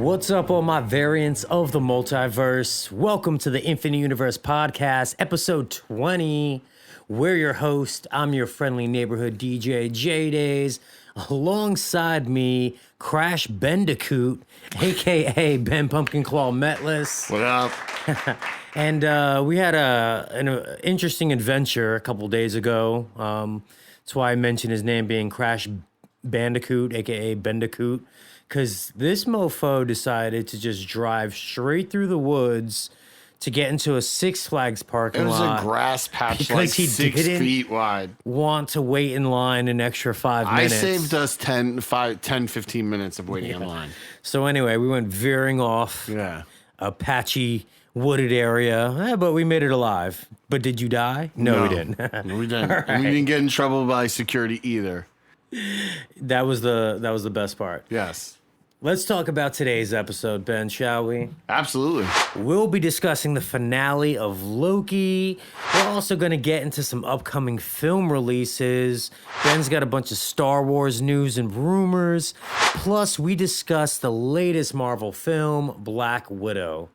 What's up, all my variants of the multiverse? Welcome to the Infinite Universe Podcast, episode 20. We're your host. I'm your friendly neighborhood DJ, J-Days. Alongside me, Crash Bandicoot, a.k.a. Ben Pumpkin Claw Metless. What up? And we had an interesting adventure a couple days ago. That's why I mentioned his name being Crash Bandicoot, a.k.a. Bandicoot. Because this mofo decided to just drive straight through the woods to get into a Six Flags parking lot. It was a grass patch like 6 feet wide. Want to wait in line an extra 5 minutes. I saved us 10, 15 minutes of waiting in line. So anyway, we went veering off a patchy wooded area, but we made it alive. But did you die? No, we didn't. We didn't. Right. And we didn't get in trouble by security either. That was the best part. Yes. Let's talk about today's episode, Ben, shall we? Absolutely. We'll be discussing the finale of Loki. We're also going to get into some upcoming film releases. Ben's got a bunch of Star Wars news and rumors. Plus, we discuss the latest Marvel film, Black Widow.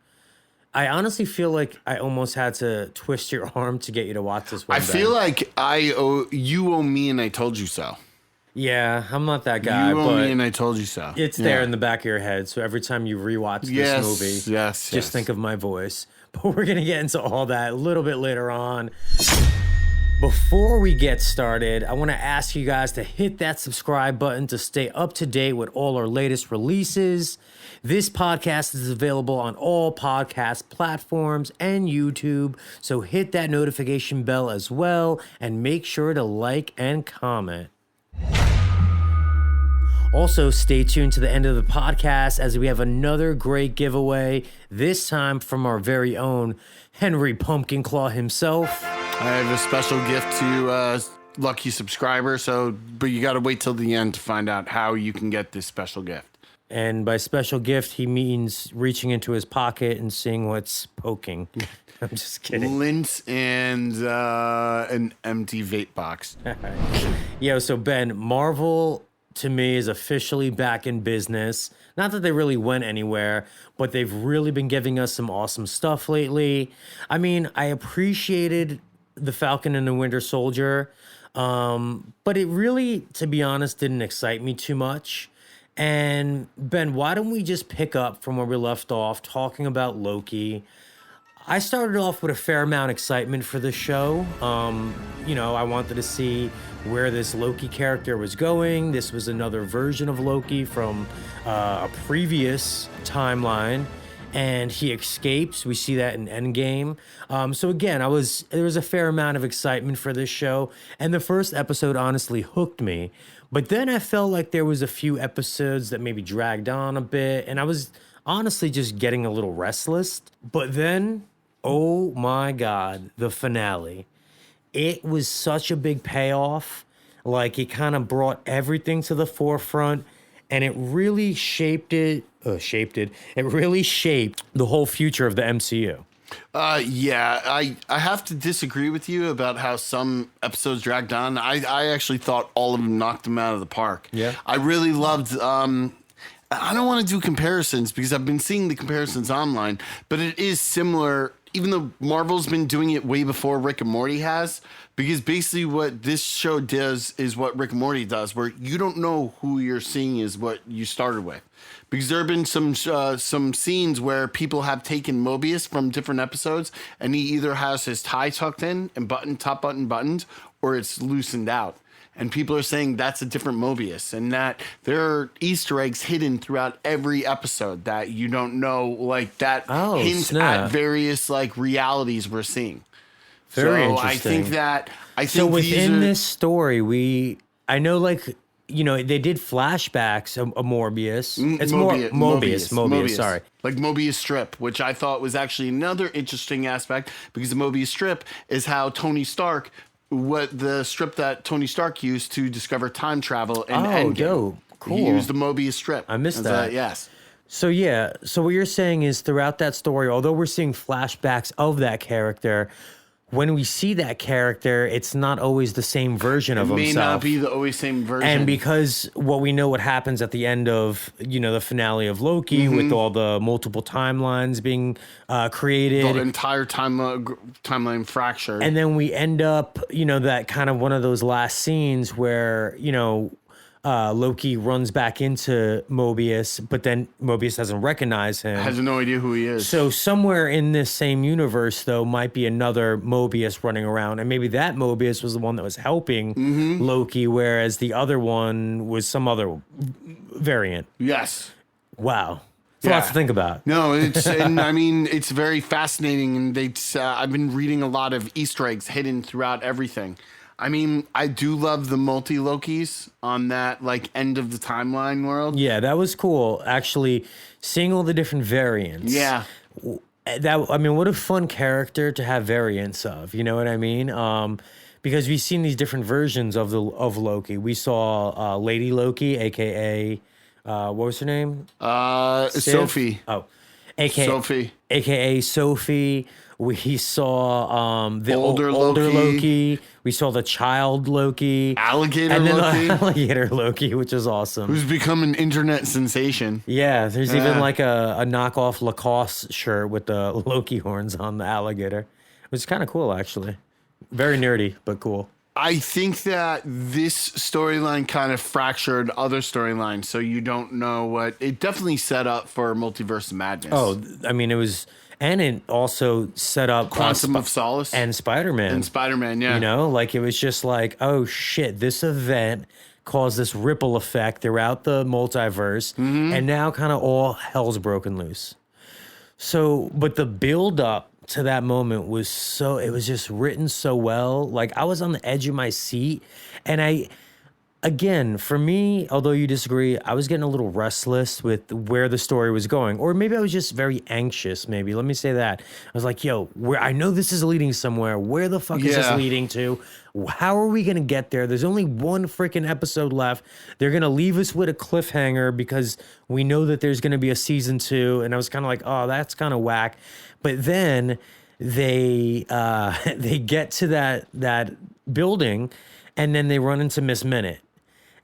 I honestly feel like I almost had to twist your arm to get you to watch this one, I feel like you owe me and I told you so. Yeah, I'm not that guy. You owe but me and I told you so. It's there in the back of your head. So every time you rewatch this movie, just think of my voice. But we're going to get into all that a little bit later on. Before we get started, I want to ask you guys to hit that subscribe button to stay up to date with all our latest releases. This podcast is available on all podcast platforms and YouTube, so hit that notification bell as well and make sure to like and comment. Also, stay tuned to the end of the podcast as we have another great giveaway, this time from our very own Henry Pumpkin Claw himself. I have a special gift to lucky subscribers, but you got to wait till the end to find out how you can get this special gift. And by special gift, he means reaching into his pocket and seeing what's poking. I'm just kidding. Lint and an empty vape box. Yo, so Ben, Marvel to me is officially back in business. Not that they really went anywhere, but they've really been giving us some awesome stuff lately. I mean, I appreciated the Falcon and the Winter Soldier, but it really, to be honest, didn't excite me too much. And Ben, why don't we just pick up from where we left off talking about Loki? I started off with a fair amount of excitement for this show. I wanted to see where this Loki character was going. This was another version of Loki from a previous timeline, and he escapes. We see that in Endgame. So again, there was a fair amount of excitement for this show, and the first episode honestly hooked me. But then I felt like there was a few episodes that maybe dragged on a bit, and I was honestly just getting a little restless. But then, oh my God, the finale. It was such a big payoff. Like, it kind of brought everything to the forefront, and it really It really shaped the whole future of the MCU. I have to disagree with you about how some episodes dragged on. I actually thought all of them knocked them out of the park. Yeah. I really loved, I don't want to do comparisons because I've been seeing the comparisons online, but it is similar, even though Marvel's been doing it way before Rick and Morty has, because basically what this show does is what Rick and Morty does, where you don't know who you're seeing is what you started with. Because there have been some scenes where people have taken Mobius from different episodes, and he either has his tie tucked in and top button buttoned, or it's loosened out. And people are saying that's a different Mobius, and that there are Easter eggs hidden throughout every episode that you don't know, like that hints at various like realities we're seeing. Very interesting. So within this story, I know, like, they did flashbacks of Morbius. It's Mobius, sorry. Like Mobius Strip, which I thought was actually another interesting aspect, because the Mobius Strip is how Tony Stark, the strip that Tony Stark used to discover time travel in Endgame. Dope. Cool. He used the Mobius Strip. I missed that. Yes. So what you're saying is throughout that story, although we're seeing flashbacks of that character, when we see that character, it's not always the same version of May himself. not be the always same version. And because what happens at the end of, the finale of Loki with all the multiple timelines being created. The entire timeline fractured. And then we end up, that kind of one of those last scenes where, Loki runs back into Mobius, but then Mobius doesn't recognize him. Has no idea who he is. So somewhere in this same universe, though, might be another Mobius running around. And maybe that Mobius was the one that was helping Loki, whereas the other one was some other variant. Yes. Wow. It's a lot to think about. No, it's very fascinating. And I've been reading a lot of Easter eggs hidden throughout everything. I mean, I do love the multi-Lokis on that, end of the timeline world. Yeah, that was cool. Actually, seeing all the different variants. Yeah. What a fun character to have variants of. You know what I mean? Because we've seen these different versions of Loki. We saw Lady Loki, a.k.a. What was her name? Sophie. Oh, a.k.a. Sophie. A.k.a. Sophie. We saw the older Loki. We saw the child Loki. Alligator and then Loki. Alligator Loki, which is awesome. Who's become an internet sensation. Yeah, there's even a knockoff Lacoste shirt with the Loki horns on the alligator. Which is kind of cool, actually. Very nerdy, but cool. I think that this storyline kind of fractured other storylines, so you don't know what... It definitely set up for Multiverse of Madness. Oh, it was... And it also set up Quantum of Solace and Spider-Man. And Spider-Man, yeah. It was just like, oh shit, this event caused this ripple effect throughout the multiverse, and now kind of all hell's broken loose. So, but the build up to that moment was it was just written so well. Like, I was on the edge of my seat, and again, for me, although you disagree, I was getting a little restless with where the story was going. Or maybe I was just very anxious, maybe. Let me say that. I was like, yo, I know this is leading somewhere. Where the fuck is this leading to? How are we going to get there? There's only one freaking episode left. They're going to leave us with a cliffhanger because we know that there's going to be a season 2. And I was kind of like, oh, that's kind of whack. But then they get to that building, and then they run into Miss Minute.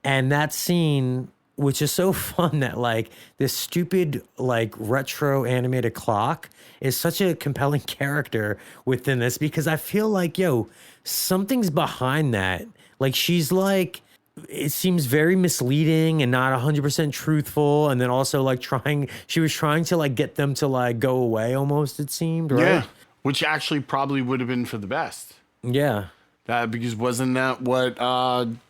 And that scene, which is so fun, that this stupid retro animated clock is such a compelling character within this, because I feel like, something's behind that. She's it seems very misleading and not 100% truthful. And then also she was trying to get them to go away almost, it seemed, right? Yeah, which actually probably would have been for the best. Yeah. Because wasn't that what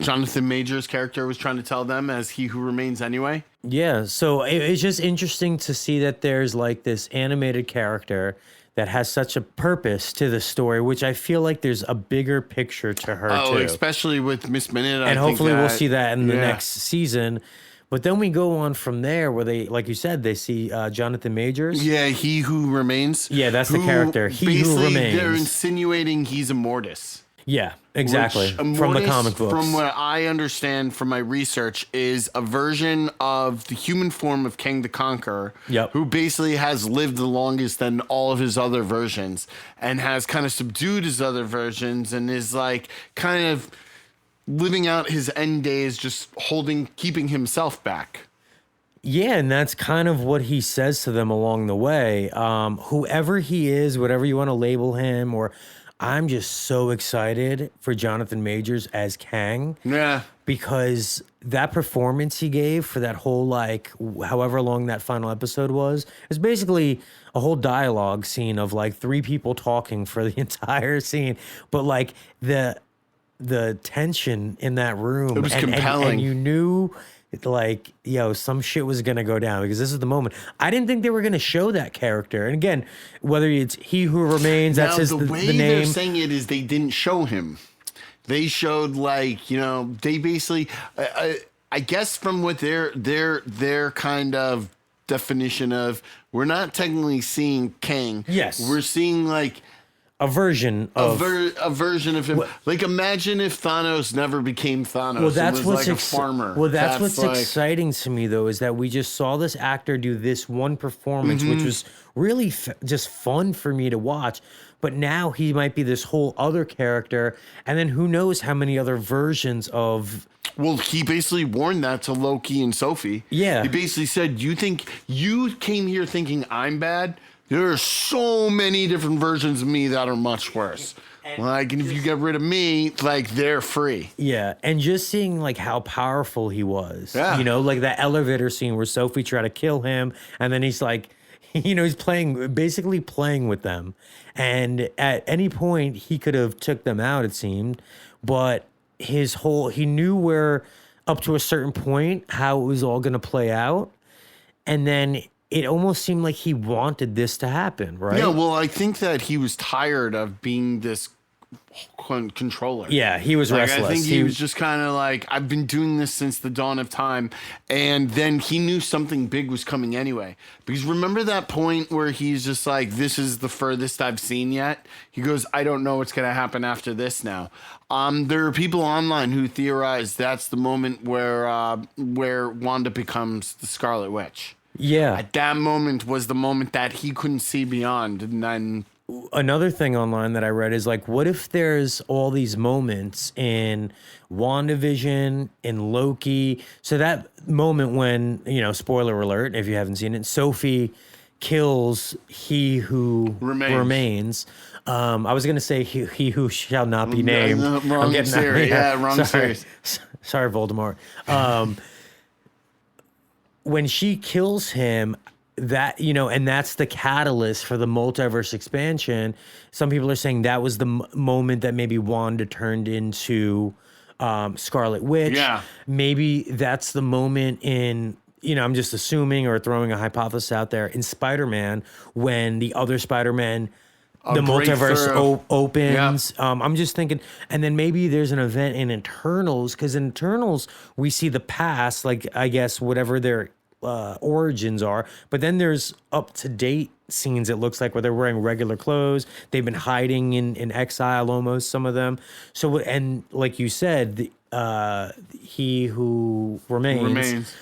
Jonathan Majors' character was trying to tell them as He Who Remains anyway? Yeah, so it's just interesting to see that there's this animated character that has such a purpose to the story, which I feel like there's a bigger picture to her too. Especially with Miss Minute. And hopefully we'll see that in the next season. But then we go on from there where they, like you said, they see Jonathan Majors. Yeah, He Who Remains. Yeah, that's the character. He Who Remains. They're insinuating he's Immortus. Yeah, exactly. From the comic books. From what I understand from my research, is a version of the human form of Kang the Conqueror, who basically has lived the longest than all of his other versions and has kind of subdued his other versions and is kind of living out his end days, just keeping himself back. Yeah, and that's kind of what he says to them along the way. Whoever he is, whatever you want to label him, I'm just so excited for Jonathan Majors as Kang. Yeah. Because that performance he gave for that whole, however long that final episode was basically a whole dialogue scene of, 3 people talking for the entire scene. But, the tension in that room. It was compelling. And you knew... some shit was gonna go down because this is the moment. I didn't think they were gonna show that character. And again, whether it's He Who Remains, that's the name. They're saying it is they didn't show him. They showed they basically, I guess from what their kind of definition of, we're not technically seeing Kang. Yes, we're seeing a version of. A version of him. Like, imagine if Thanos never became Thanos. Well, that's and was what's like a farmer. well, that's what's like, exciting to me though, is that we just saw this actor do this one performance, which was really just fun for me to watch. But now he might be this whole other character, and then who knows how many other versions of. Well, he basically warned that to Loki and Sophie. Yeah. He basically said, "You think you came here thinking I'm bad? There are so many different versions of me that are much worse. Like, and if you get rid of me, like, they're free." Yeah, and just seeing like how powerful he was. Yeah. You know, like that elevator scene where Sophie tried to kill him, and then he's like, he's basically playing with them. And at any point he could have took them out, it seemed, but he knew where up to a certain point how it was all going to play out, and then it almost seemed like he wanted this to happen, right? Yeah, well, I think that he was tired of being this controller. Yeah, he was like, restless. I think he was just kind of like, I've been doing this since the dawn of time. And then he knew something big was coming anyway. Because remember that point where he's just like, this is the furthest I've seen yet? He goes, I don't know what's going to happen after this now. There are people online who theorize that's the moment where Wanda becomes the Scarlet Witch. Yeah. At that moment was the moment that he couldn't see beyond. And then another thing online that I read is like, what if there's all these moments in WandaVision, in Loki? So that moment when, spoiler alert, if you haven't seen it, Sophie kills he who remains. I was going to say he who shall not be named. Wrong series. Yeah, wrong series. Sorry, Voldemort. When she kills him, that, and that's the catalyst for the multiverse expansion. Some people are saying that was the moment that maybe Wanda turned into Scarlet Witch. Yeah. Maybe that's the moment in, I'm just assuming or throwing a hypothesis out there, in Spider-Man, when the other Spider-Man, the multiverse opens. Yeah. I'm just thinking, and then maybe there's an event in Eternals, because in Eternals we see the past, like, I guess whatever their origins are, but then there's up-to-date scenes, it looks like, where they're wearing regular clothes. They've been hiding in exile almost, some of them. So, and like you said, he who remains.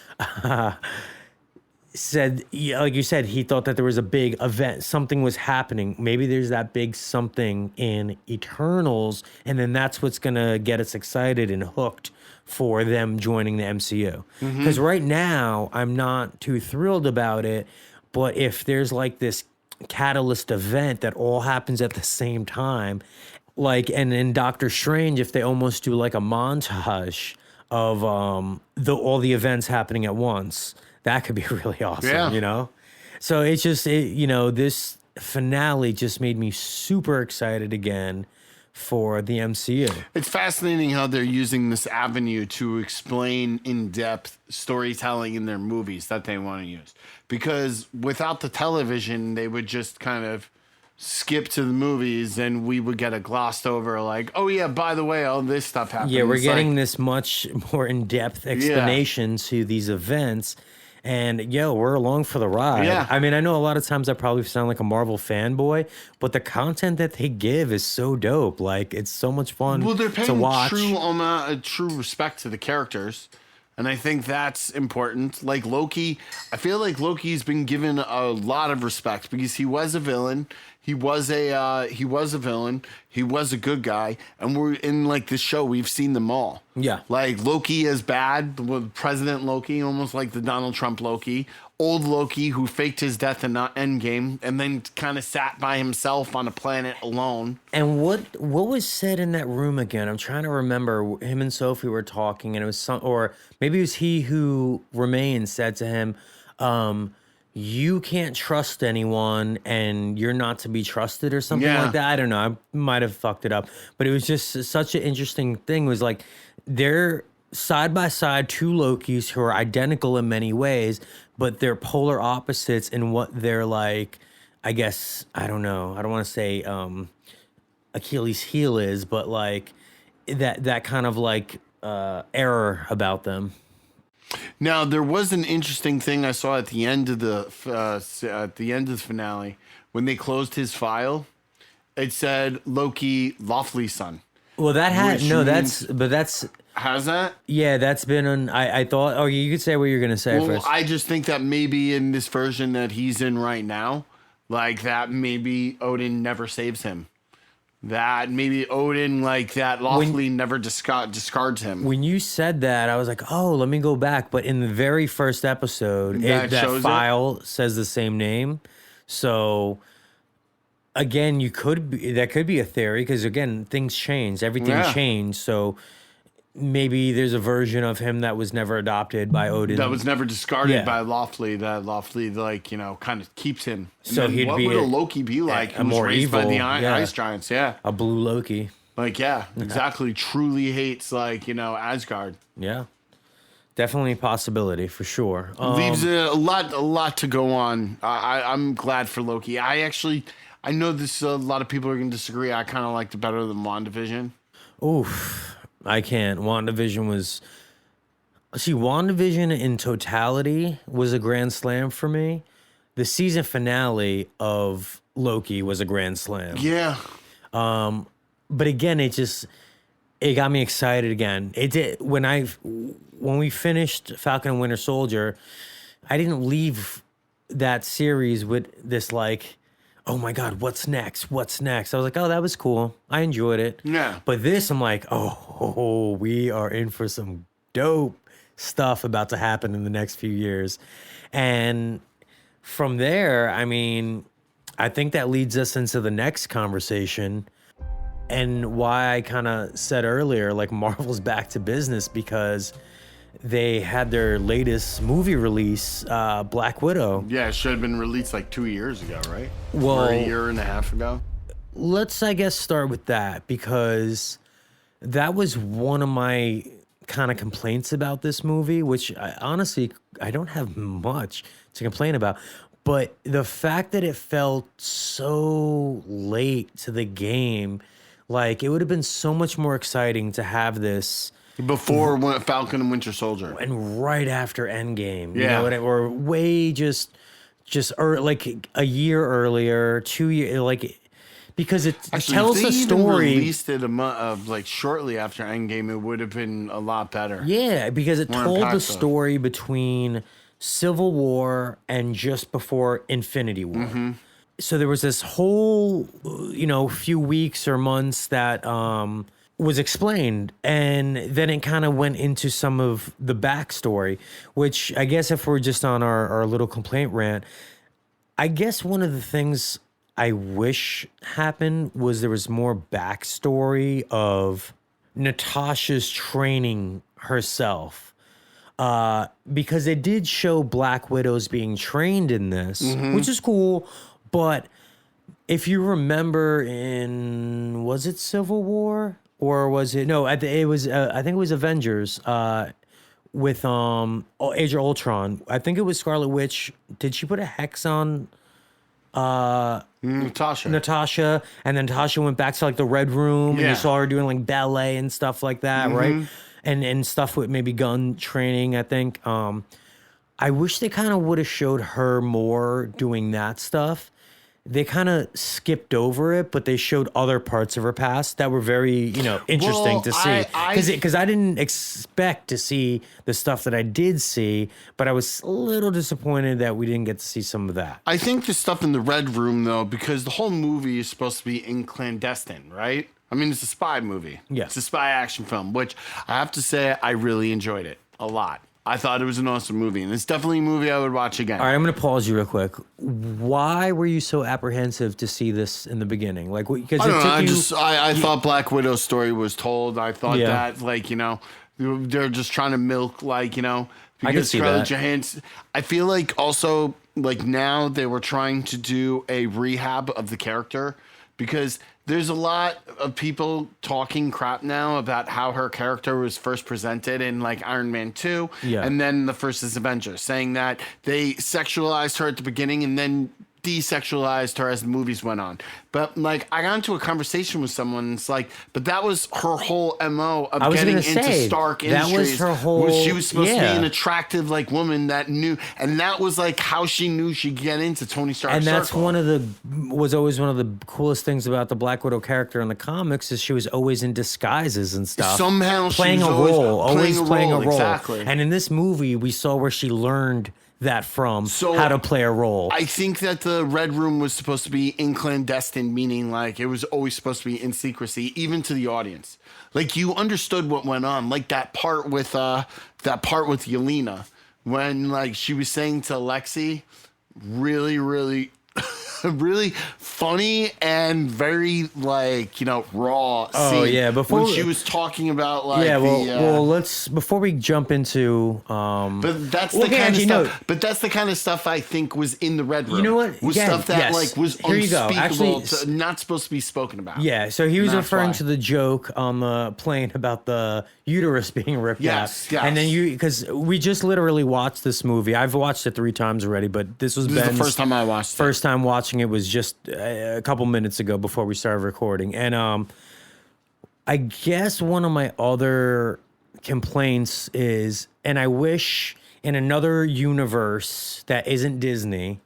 Said, like you said, he thought that there was a big event, something was happening. Maybe there's that big something in Eternals, and then that's what's gonna get us excited and hooked for them joining the MCU. Because right now, I'm not too thrilled about it, but if there's like this catalyst event that all happens at the same time, like, and in Doctor Strange, if they almost do like a montage of all the events happening at once, that could be really awesome, So it's just, this finale just made me super excited again for the MCU. It's fascinating how they're using this avenue to explain in-depth storytelling in their movies that they want to use. Because without the television, they would just kind of skip to the movies and we would get a glossed over like, oh yeah, by the way, all this stuff happened. Yeah, we're getting this much more in-depth explanation to these events. And we're along for the ride. Yeah. I mean, I know a lot of times I probably sound like a Marvel fanboy, but the content that they give is so dope. Like, it's so much fun they're to watch. true respect to the characters. And I think that's important. Like Loki, I feel like Loki's been given a lot of respect because he was a villain. He was a villain. He was a good guy, and we're in like this show. We've seen them all. Yeah, like Loki is bad. President Loki, almost like the Donald Trump Loki. Old Loki who faked his death in Endgame, and then kind of sat by himself on a planet alone. And what was said in that room again? I'm trying to remember. Him and Sophie were talking, and it was or maybe it was he who remains said to him, you can't trust anyone and you're not to be trusted or something like that. I don't know. I might have fucked it up. But it was just such an interesting thing. It was like they're side by side two Lokis who are identical in many ways, but they're polar opposites in what they're like, I guess, I don't know. I don't want to say Achilles' heel is, but like that kind of like error about them. Now there was an interesting thing I saw at the end of the finale when they closed his file, It said Loki Lawfully son. Well, that had Which no. means- That's Has that? yeah. That's been on. I thought. Oh, you could say what you're gonna say Well, first. I just think that maybe in this version that he's in right now, like that maybe Odin never saves him. That maybe Odin, like that, lawfully never discards him. When you said that, I was like, oh, let me go back. But in the very first episode, That that shows it? file says the same name. So again, that could be a theory because again, things change, everything Yeah. changed. So maybe there's a version of him that was never adopted by Odin. That was never discarded Yeah. by Lawfully. That Lawfully, like, you know, kind of keeps him. And So then he'd what be would a- a Loki be like? a Who was more raised by evil, the yeah. ice giants? Yeah, a blue Loki. like exactly. Truly hates, like, you know, Asgard. Yeah, definitely a possibility for sure. Leaves a lot to go on. I'm glad for Loki. I know this. A lot of people are going to disagree. I kind of liked it better than WandaVision. Oof, I can't. WandaVision was. See, WandaVision in totality was a grand slam for me. The season finale of Loki was a grand slam. Yeah, But again, it got me excited again. It did when we finished Falcon and Winter Soldier, I didn't leave that series with this like, oh my God, what's next? What's next? I was like, oh, that was cool. I enjoyed it. Yeah. But this, I'm like, oh, we are in for some dope stuff about to happen in the next few years. And from there, I mean, I think that leads us into the next conversation and why I kind of said earlier, like Marvel's back to business because they had their latest movie release, Black Widow. yeah. It should have been released like 2 years ago, right? Well- or a year and a half ago. Let's, I guess, start with that because that was one of my kind of complaints about this movie, which honestly, I don't have much to complain about. But the fact that it felt so late to the game, like it would have been so much more exciting to have this Before Falcon and Winter Soldier. and right after Endgame, you Yeah. know, or way like a year earlier, 2 years, like because it tells if they a even story. released it a month of like shortly after Endgame, it would have been a lot better. Yeah, because it More told the impactful. story between Civil War and just before Infinity War. Mm-hmm. So there was this whole, few weeks or months that was explained, and then it kind of went into some of the backstory, which I guess if we're just on our little complaint rant, I guess one of the things I wish happened was there was more backstory of Natasha's training herself. Because they did show Black Widows being trained in this, which is cool. But if you remember was it Civil War or was it, no, it was, I think it was Avengers, with Age of Ultron. I think it was Scarlet Witch. Did she put a hex on Natasha. and then Natasha went back to like the Red Room and Yeah. you saw her doing like ballet and stuff like that, right? And stuff with maybe gun training, I think. I wish they kind of would have showed her more doing that stuff. They kind of skipped over it, but they showed other parts of her past that were very, interesting Well, to see. I- Because I didn't expect to see the stuff that I did see, but I was a little disappointed that we didn't get to see some of that. I think the stuff in the Red Room, though, because the whole movie is supposed to be in clandestine, right? I mean, it's a spy movie. Yeah. It's a spy action film, which I have to say I really enjoyed it a lot. I thought it was an awesome movie, and it's definitely a movie I would watch again. All right, I'm going to pause you real quick. Why were you so apprehensive to see this in the beginning? Like, because I don't know. I thought Black Widow's story was told. I thought Yeah. that, like, they're just trying to milk, like, I could because see Scarlett that. Johansson. I feel like also, like, now they were trying to do a rehab of the character because there's a lot of people talking crap now about how her character was first presented in like Iron Man 2 Yeah. and then the first is Avengers, saying that they sexualized her at the beginning and then desexualized her as the movies went on. But like, I got into a conversation with someone. And it's like, but that was her whole MO of getting into Stark Industries. That was her whole. She was supposed to be an attractive like woman that knew, and that was like how she knew she'd get into Tony Stark's And that's circle. was always one of the coolest things about the Black Widow character in the comics is she was always in disguises and stuff. Somehow playing she was always playing a role. Exactly. And in this movie, we saw where she learned that from how to play a role. I think that the Red Room was supposed to be in clandestine, meaning like it was always supposed to be in secrecy, even to the audience. Like you understood what went on, like that part with Yelena when like she was saying to Lexi, really, really. Really funny and very like raw scene. Oh yeah, when she was talking about like let's before we jump into but that's the kind of stuff. But that's the kind of stuff I think was in the Red Room. You know what? Was stuff that like was unspeakable, actually, not supposed to be spoken about. Yeah, so he was referring to the joke on the plane about the uterus being ripped out. Yes. And then because we just literally watched this movie. I've watched it 3 times already, but this was Ben's the first time I watched it. First time watching it was just a couple minutes ago before we started recording. And I guess one of my other complaints is, and I wish in another universe that isn't Disney,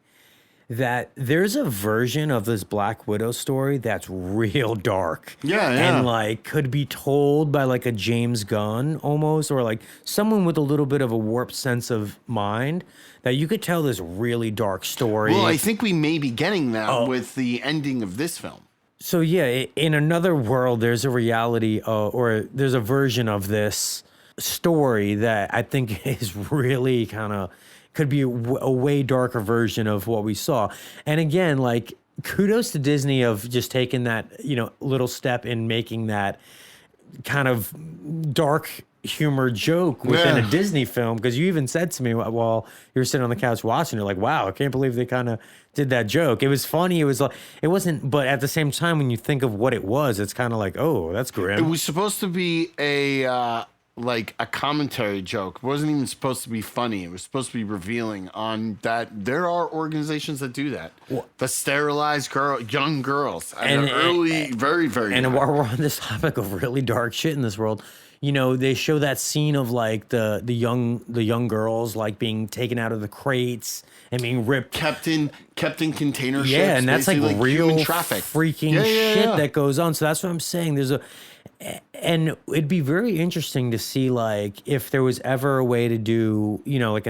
that there's a version of this Black Widow story that's real dark. Yeah. And like could be told by like a James Gunn almost, or like someone with a little bit of a warped sense of mind that you could tell this really dark story. Well, I think we may be getting that with the ending of this film. So yeah, in another world, there's a reality or there's a version of this story that I think is really kind of could be a way darker version of what we saw. And again, like kudos to Disney of just taking that, little step in making that kind of dark humor joke within a Disney film. Because you even said to me while you were sitting on the couch watching, you're like, wow, I can't believe they kind of did that joke. It was funny. It was like, it wasn't, but at the same time, when you think of what it was, it's kind of like, oh, that's grim. It was supposed to be a commentary joke. It wasn't even supposed to be funny. It was supposed to be revealing on that there are organizations that do that. The sterilized young girls and early, very, very and young. while we're on this topic of really dark shit in this world, they show that scene of like the young girls like being taken out of the crates and being ripped, kept in container ships. Yeah, and that's like real traffic, freaking shit that goes on. So that's what I'm saying. And it'd be very interesting to see like if there was ever a way to do, like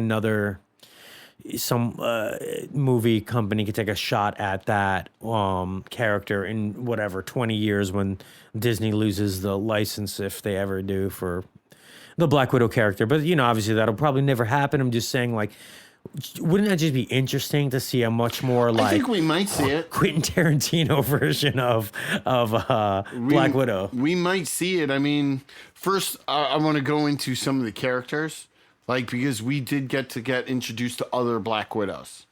some movie company could take a shot at that character in whatever 20 years when Disney loses the license, if they ever do, for the Black Widow character. But obviously that'll probably never happen. I'm just saying, like, wouldn't that just be interesting to see a much more like I think we might see it Quentin Tarantino version of Black Widow? We might see it. I mean, first I want to go into some of the characters, like, because we did get introduced to other Black Widows.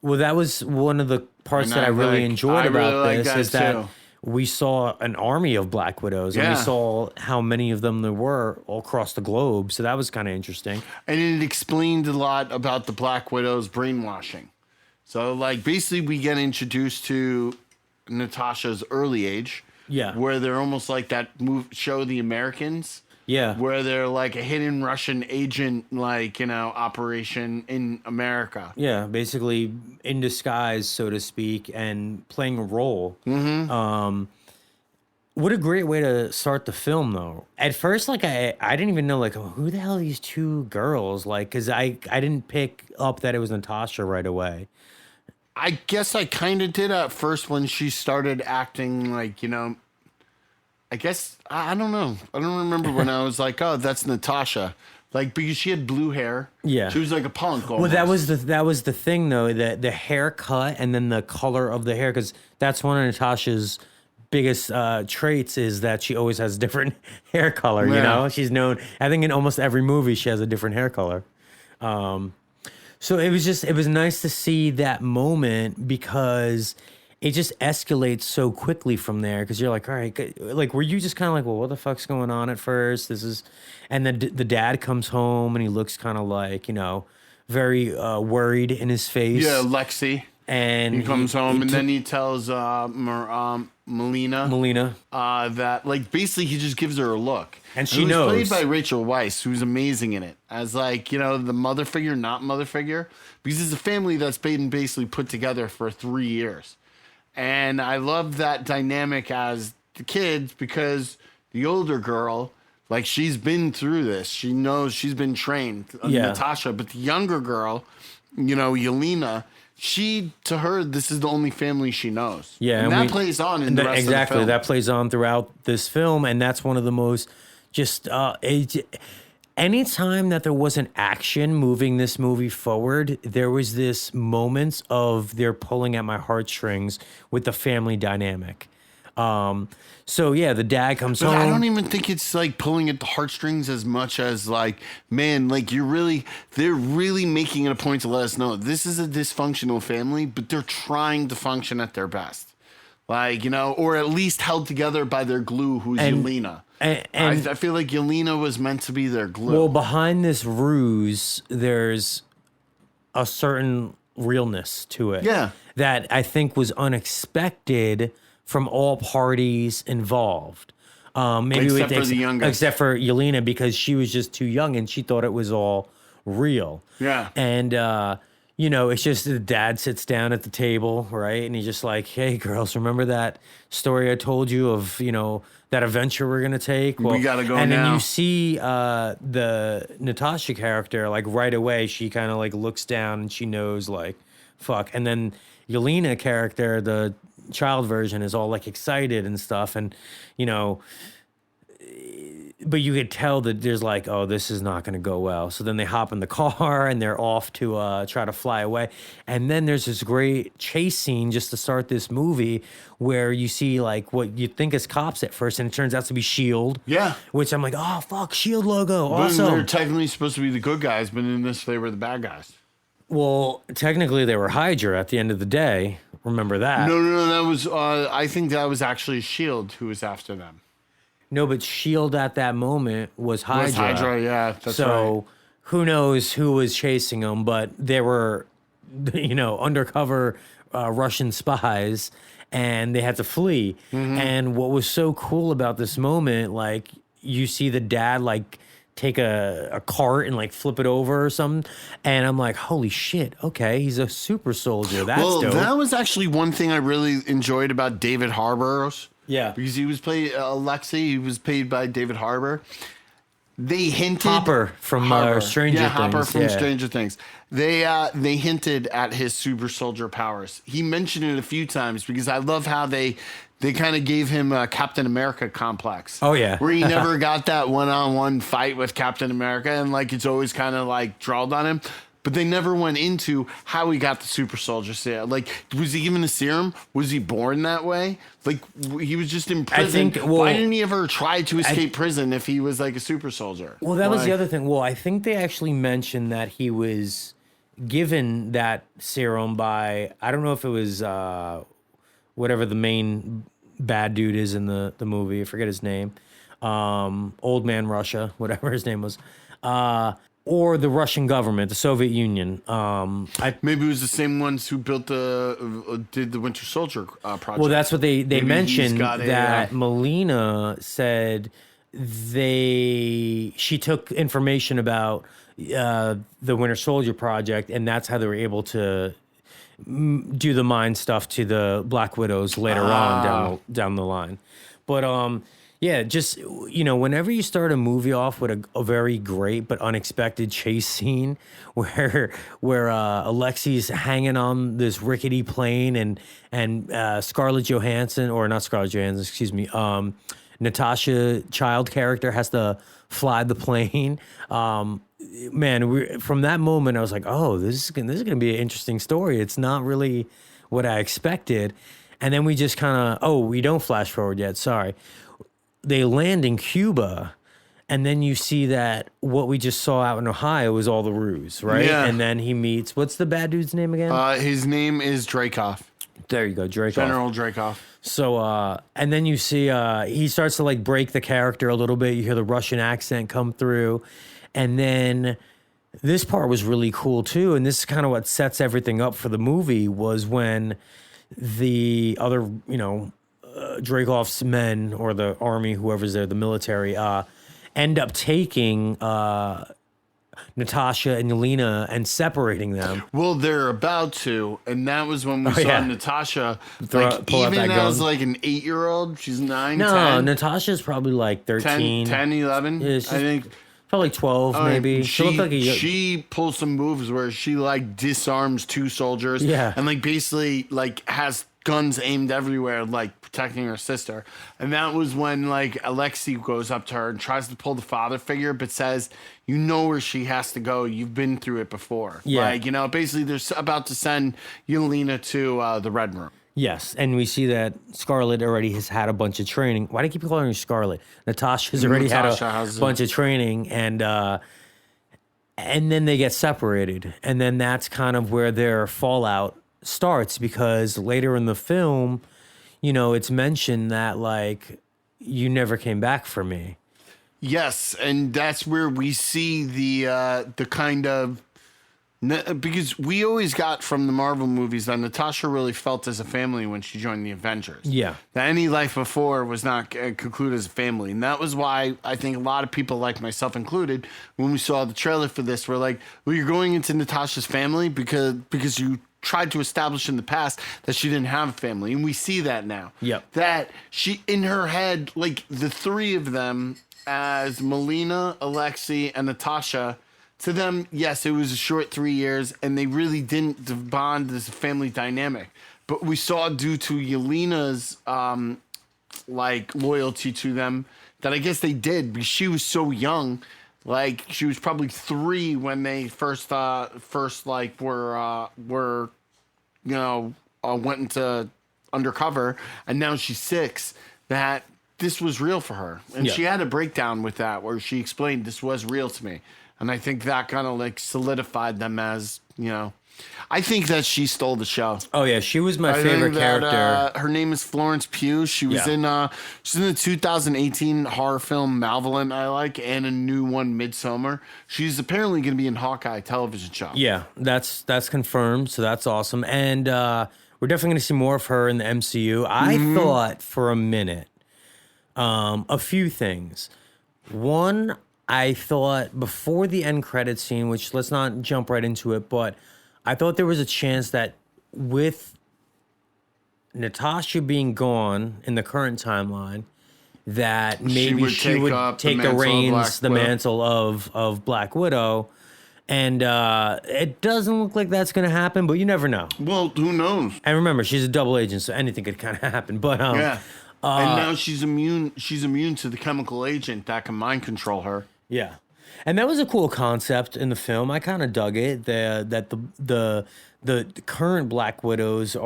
Well, that was one of the parts that I really enjoyed about this, is that we saw an army of Black Widows, and we saw how many of them there were all across the globe. So that was kind of interesting. And it explained a lot about the Black Widow's brainwashing. So, like, basically we get introduced to Natasha's early age. Yeah. Where they're almost like that show The Americans. Yeah. Where they're like a hidden Russian agent, like, operation in America. Yeah, basically in disguise, so to speak, and playing a role. Mm-hmm. What a great way to start the film, though. At first, like, I didn't even know, like, who the hell are these 2 girls? Like, because I didn't pick up that it was Natasha right away. I guess I kind of did at first when she started acting like, I guess, I don't know. I don't remember when I was like, oh, that's Natasha. Like, because she had blue hair. Yeah. She was like a punk almost. Well, that was the thing, though, the haircut and then the color of the hair, because that's one of Natasha's biggest traits, is that she always has different hair color, She's known, I think in almost every movie she has a different hair color. So it was nice to see that moment, because it just escalates so quickly from there, because you're like, all right, like, were you just kind of like, well, what the fuck's going on at first? And then the dad comes home and he looks kind of like, very worried in his face. Yeah, Lexi. And he comes home, and took then he tells Melina Melina, that, like, basically he just gives her a look. and she it was knows. played by Rachel Weisz, who's amazing in it, as, like, you know, the mother figure, not mother figure, because it's a family that's been basically put together for 3 years. And I love that dynamic as the kids, because the older girl, like, she's been through this. She knows, she's been trained, Natasha. But the younger girl, you know, Yelena, to her, this is the only family she knows. Yeah, and that plays on in the rest of the film. That plays on throughout this film, and that's one of the most just anytime that there was an action moving this movie forward, there was this moments of they're pulling at my heartstrings with the family dynamic. So yeah, the dad comes home. I don't even think it's like pulling at the heartstrings as much as, like, man, like, they're really making it a point to let us know this is a dysfunctional family, but they're trying to function at their best. Like, you know, or at least held together by their glue, who's Yelena. And I feel like Yelena was meant to be their glue. Well, behind this ruse, there's a certain realness to it. Yeah. That I think was unexpected from all parties involved. Maybe Except for the youngest. Except for Yelena, because she was just too young and she thought it was all real. Yeah. And, you know, it's just the dad sits down at the table, right? And he's just like, hey, girls, remember that story I told you of, you know, that adventure we're going to take? Well, we got to go and now. then you see the Natasha character, like, right away, she kind of, like, looks down and she knows, like, fuck. And then Yelena character, the child version, is all, like, excited and stuff. And, you know, but you could tell that there's like, oh, this is not going to go well. So then they hop in the car and they're off to try to fly away. And then there's this great chase scene just to start this movie where you see, like, what you think is cops at first, and it turns out to be S.H.I.E.L.D. Yeah. Which I'm like, oh, fuck, S.H.I.E.L.D. logo. But Awesome. they're technically supposed to be the good guys, but in this, they were the bad guys. Well, technically they were Hydra at the end of the day. Remember that? No. That was, I think that was actually S.H.I.E.L.D. who was after them. No, but S.H.I.E.L.D. at that moment was Hydra. Was Hydra, yeah, that's right. So who knows who was chasing them, but they were, you know, undercover Russian spies, and they had to flee. Mm-hmm. And what was so cool about this moment, like, you see the dad, like, take a cart and, like, flip it over or something, and I'm like, holy shit, okay, he's a super soldier. That's dope. That was actually one thing I really enjoyed about David Harbour's. Yeah. Because he was played, Alexei, he was paid by David Harbour. They hinted. Hopper from Stranger Things. Hopper from Stranger Things. They hinted at his super soldier powers. He mentioned it a few times because I love how they kind of gave him a Captain America complex. Oh, yeah. Where he never got that one-on-one fight with Captain America, and, like, it's always kind of, like, drawled on him. But they never went into how he got the super soldier serum. Like, was he given a serum? Was he born that way? Like, he was just in prison. Why didn't he ever try to escape prison if he was, like, a super soldier? Well, that was the other thing. Well, I think they actually mentioned that he was given that serum by, I don't know if it was whatever the main bad dude is in the movie. I forget his name. Old Man Russia, whatever his name was. Or the Russian government, the Soviet Union. Maybe it was the same ones who did the Winter Soldier project. Well, that's what they mentioned, that a, Melina said she took information about the Winter Soldier project, and that's how they were able to do the mind stuff to the Black Widows later on down the line. But yeah, just, you know, whenever you start a movie off with a very great but unexpected chase scene where Alexi's hanging on this rickety plane and Scarlett Johansson, or not Scarlett Johansson, excuse me, Natasha Child character has to fly the plane. Man, from that moment I was like, oh, this is gonna be an interesting story. It's not really what I expected. And then we just kind of, we don't flash forward yet, sorry. They land in Cuba, and then you see that what we just saw out in Ohio was all the ruse, right? Yeah. And then he meets, what's the bad dude's name again? His name is Dreykov. There you go, Dreykov. General Dreykov. So, and then you see he starts to, like, break the character a little bit. You hear the Russian accent come through, and then This part was really cool too, and this is kind of what sets everything up for the movie. Was when the other, Dreykov's men or the army, whoever's there, the military, end up taking Natasha and Yelena and separating them. Well, they're about to, and that was when we saw Natasha, pull out even that as gun. like an 8-year-old, she's 9, No, 10, Natasha's probably like 13. 10, 11, Yeah, I she's think. probably 12, maybe. She looked like a She pulls some moves where she like disarms 2 soldiers, Yeah. and like basically like has guns aimed everywhere, like protecting her sister. And that was when like Alexei goes up to her and tries to pull the father figure, but says, "You know where she has to go. You've been through it before." Yeah. Like, basically they're about to send Yelena to the Red Room. Yes, and we see that Scarlet already has had a bunch of training. Why do you keep calling her Scarlet? Natasha's already Natasha had has a bunch of training, and then they get separated, and then that's kind of where their fallout starts, because later in the film, it's mentioned that like you never came back for me. Yes, and that's where we see the kind of, because we always got from the Marvel movies that Natasha really felt as a family when she joined the Avengers. Yeah. That any life before was not concluded as a family. And that was why I think a lot of people, like myself included, when we saw the trailer for this, were like, well, you're going into Natasha's family because you tried to establish in the past that she didn't have a family. And we see that now. Yep. That she, in her head, like the 3 of them as Melina, Alexei, and Natasha, to them, yes, it was a short 3 years, and they really didn't bond as a family dynamic. But we saw, due to Yelena's loyalty to them, that I guess they did, because she was so young. Like, she was probably 3 when they first went into undercover, and now she's 6. That this was real for her, and she had a breakdown with that where she explained this was real to me. And I think that kind of like solidified them as, I think that she stole the show. Oh yeah, she was my favorite character. Her name is Florence Pugh. She was she's in the 2018 horror film Malevolent, I like, and a new one, Midsummer. She's apparently going to be in Hawkeye television show. Yeah, that's confirmed, so that's awesome. And we're definitely going to see more of her in the MCU. I thought for a minute a few things. One, I thought before the end credit scene, which let's not jump right into it, but I thought there was a chance that with Natasha being gone in the current timeline, that maybe she would take the reins, the mantle of Black Widow. And it doesn't look like that's going to happen, but you never know. Well, who knows? And remember, she's a double agent, so anything could kind of happen. But yeah. And now she's immune. She's immune to the chemical agent that can mind control her. Yeah, and that was a cool concept in the film. I kind of dug it. The current Black Widows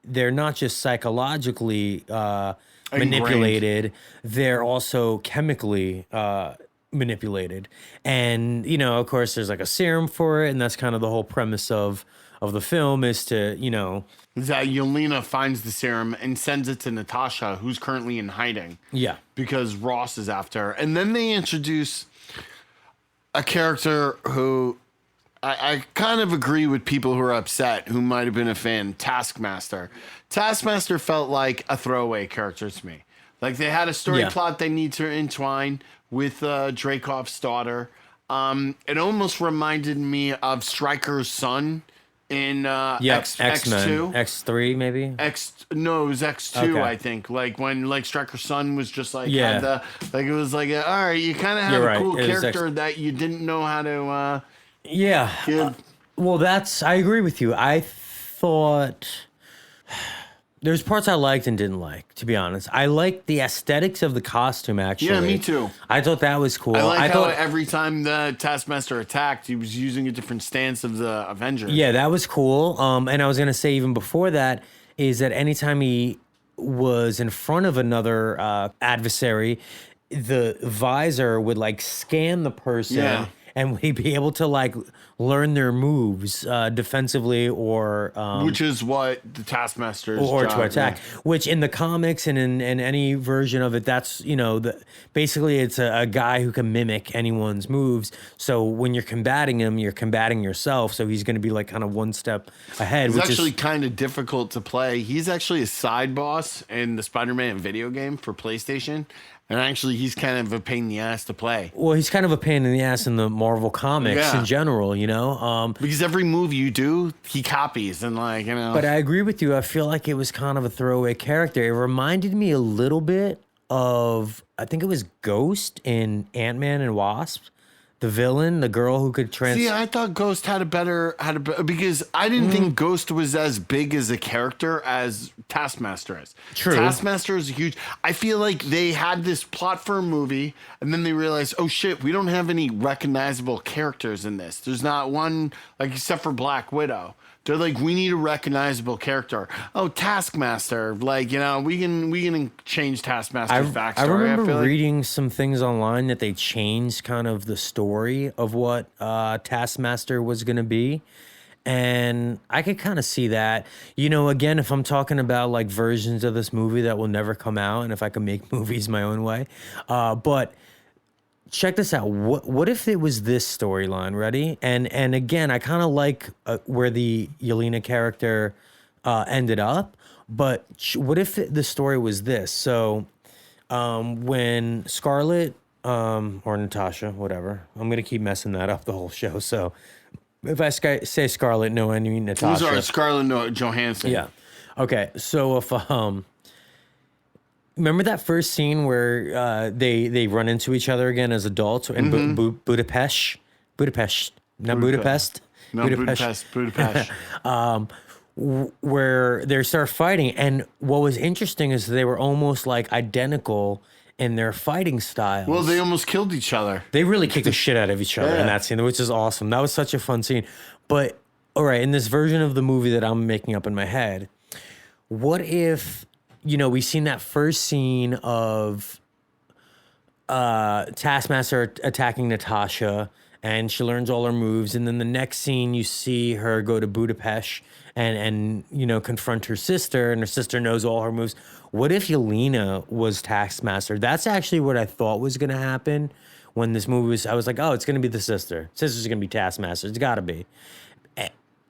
they're not just psychologically manipulated; they're also chemically manipulated. And of course, there's like a serum for it, and that's kind of the whole premise of the film is to that Yelena finds the serum and sends it to Natasha, who's currently in hiding. Yeah. Because Ross is after her. And then they introduce a character who I kind of agree with people who are upset, who might have been a fan, Taskmaster. Taskmaster felt like a throwaway character to me. Like they had a story plot they need to entwine with Dreykov's daughter. It almost reminded me of Stryker's son in X2. X3 maybe? No, it was X2, okay. I think. Like when Stryker's son was just like had it was like all right, you kind of have a cool character that you didn't know how to well, I agree with you. I thought there's parts I liked and didn't like, to be honest. I liked the aesthetics of the costume, actually. Yeah, me too. I thought that was cool. I thought every time the Taskmaster attacked, he was using a different stance of the Avengers. Yeah, that was cool. And I was going to say even before that is that anytime he was in front of another adversary, the visor would like scan the person and we'd be able to like learn their moves defensively or Which is what the Taskmaster's or job, to attack, yeah. which in the comics and in any version of it, that's, basically it's a guy who can mimic anyone's moves. So when you're combating him, you're combating yourself. So he's going to be like kind of one step ahead, He's which actually is, kind of difficult to play. He's actually a side boss in the Spider-Man video game for PlayStation. And actually, he's kind of a pain in the ass to play. well, he's kind of a pain in the ass in the Marvel comics Yeah. in general, Because every move you do, he copies. And But I agree with you. I feel like it was kind of a throwaway character. It reminded me a little bit of, I think it was Ghost in Ant-Man and Wasp, the villain, the girl who could See, I thought Ghost had a better because I didn't think Ghost was as big as a character as Taskmaster is. True. Taskmaster is huge. I feel like they had this plot for a movie, and then they realized, oh shit, we don't have any recognizable characters in this. There's not one, like, except for Black Widow. They're like, we need a recognizable character. Oh, Taskmaster. Like, we can change Taskmaster's backstory. I remember feel like. reading some things online that they changed kind of the story of what Taskmaster was going to be. And I could kind of see that. Again, if I'm talking about like versions of this movie that will never come out, and if I could make movies my own way. But check this out. What if it was this storyline? Ready? And again, I kind of like where the Yelena character ended up. But what if the story was this? So when Scarlet or Natasha, whatever, I'm gonna keep messing that up the whole show. So if I say Scarlet, no, I mean Natasha. Sorry, Scarlett Johansson. Yeah. Okay. So if remember that first scene where they run into each other again as adults in Budapest, not Budapest, No, Budapest. where they start fighting. And what was interesting is they were almost like identical in their fighting styles. Well, they almost killed each other. They really kicked the shit out of each other in Yeah. that scene, which is awesome. That was such a fun scene. But all right, in this version of the movie that I'm making up in my head, what if, we've seen that first scene of Taskmaster attacking Natasha and she learns all her moves, and then the next scene you see her go to Budapest and confront her sister, and her sister knows all her moves. What if Yelena was Taskmaster? That's actually what I thought was going to happen when this movie was. I was like, oh, it's going to be the sister. Sister's going to be Taskmaster. It's got to be.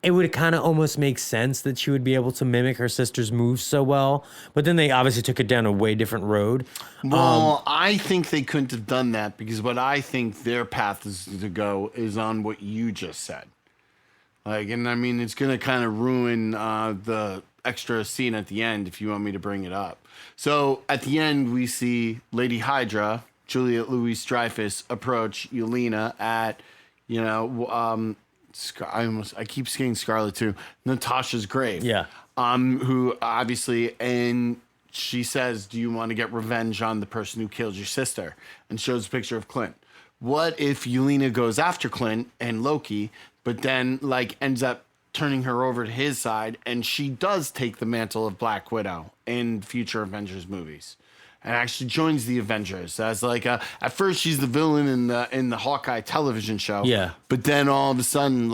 It would kind of almost make sense that she would be able to mimic her sister's moves so well, but then they obviously took it down a way different road. Well, I think they couldn't have done that because what I think their path is to go is on what you just said. And I mean, it's going to kind of ruin the extra scene at the end if you want me to bring it up. So at the end, we see Lady Hydra, Juliette Louis-Dreyfus, approach Yelena at, I keep saying Scarlet too. Natasha's grave. Yeah. Who obviously, and she says, "Do you want to get revenge on the person who killed your sister?" And shows a picture of Clint. What if Yelena goes after Clint and Loki, but then ends up turning her over to his side, and she does take the mantle of Black Widow in future Avengers movies? And actually joins the Avengers as at first she's the villain in the Hawkeye television show. Yeah. But then all of a sudden,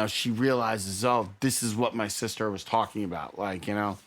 she realizes, oh, this is what my sister was talking about.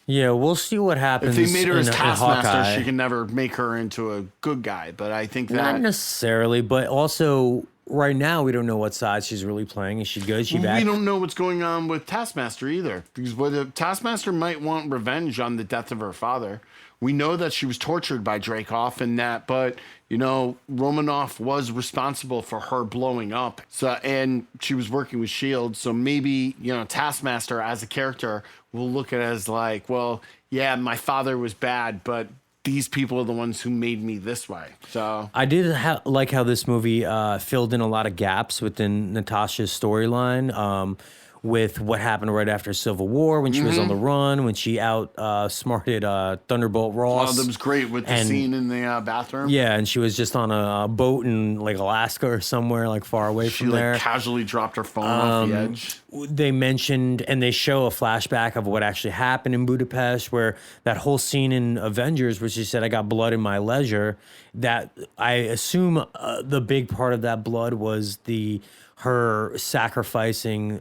Yeah, we'll see what happens. If they made her as in Taskmaster, Hawkeye. she can never make her into a good guy. But I think Not that necessarily, but also right now we don't know what side she's really playing. Is she good? Is she bad? we don't know what's going on with Taskmaster either. Because Taskmaster might want revenge on the death of her father. We know that she was tortured by Dreykov and that, but Romanoff was responsible for her blowing up. So, and she was working with Shield. So maybe Taskmaster as a character will look at it as well, yeah, my father was bad, but these people are the ones who made me this way. So I did like how this movie filled in a lot of gaps within Natasha's storyline. With what happened right after Civil War when she was on the run, when she outsmarted Thunderbolt Ross. Oh, that was great with the scene in the bathroom. Yeah, and she was just on a boat in Alaska or somewhere far away from there. She casually dropped her phone off the edge. They mentioned, and they show a flashback of what actually happened in Budapest, where that whole scene in Avengers where she said, I got blood in my leisure, that I assume the big part of that blood was the her sacrificing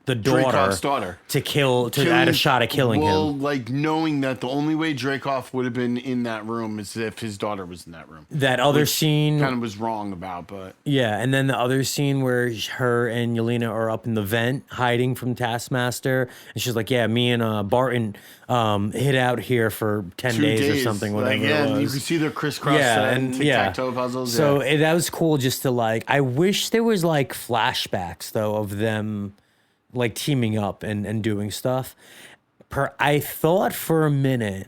the Dreykov's daughter daughter. to add a shot at killing well, him. like knowing that the only way Dreykov would have been in that room is if his daughter was in that room. That other scene, Kind of was wrong about, but yeah, and then the other scene where her and Yelena are up in the vent hiding from Taskmaster, and she's like, "Yeah, me and Barton hid out here for 10 days or something, whatever Like, yeah, it and you was." can see their crisscross and tic-tac-toe puzzles. So that was cool. Just to like, I wish there was like flashbacks though of them like teaming up and doing stuff. I thought for a minute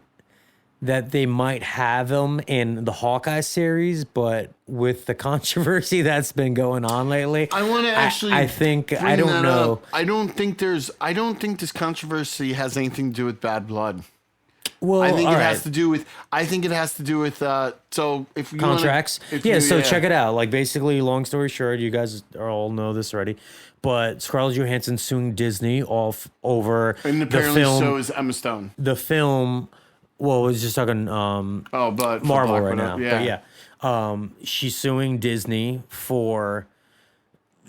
that they might have him in the Hawkeye series, but with the controversy that's been going on lately, I want to actually. I think I don't know. Up. I don't think this controversy has anything to do with Bad Blood. Well, I think all it right. has to do with. I think it has to do with. So if you Contracts. Wanna, So check it out. Like basically, long story short, you guys all know this already, but Scarlett Johansson suing Disney over And the apparently, film. so is Emma Stone. The film. Well, I was just talking But Marvel Black right Widow, now. But yeah, she's suing Disney for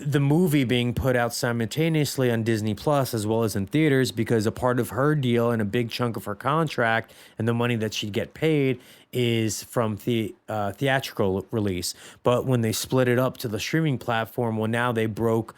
the movie being put out simultaneously on Disney Plus as well as in theaters because a part of her deal and a big chunk of her contract and the money that she'd get paid is from theatrical release. But when they split it up to the streaming platform, well, now they broke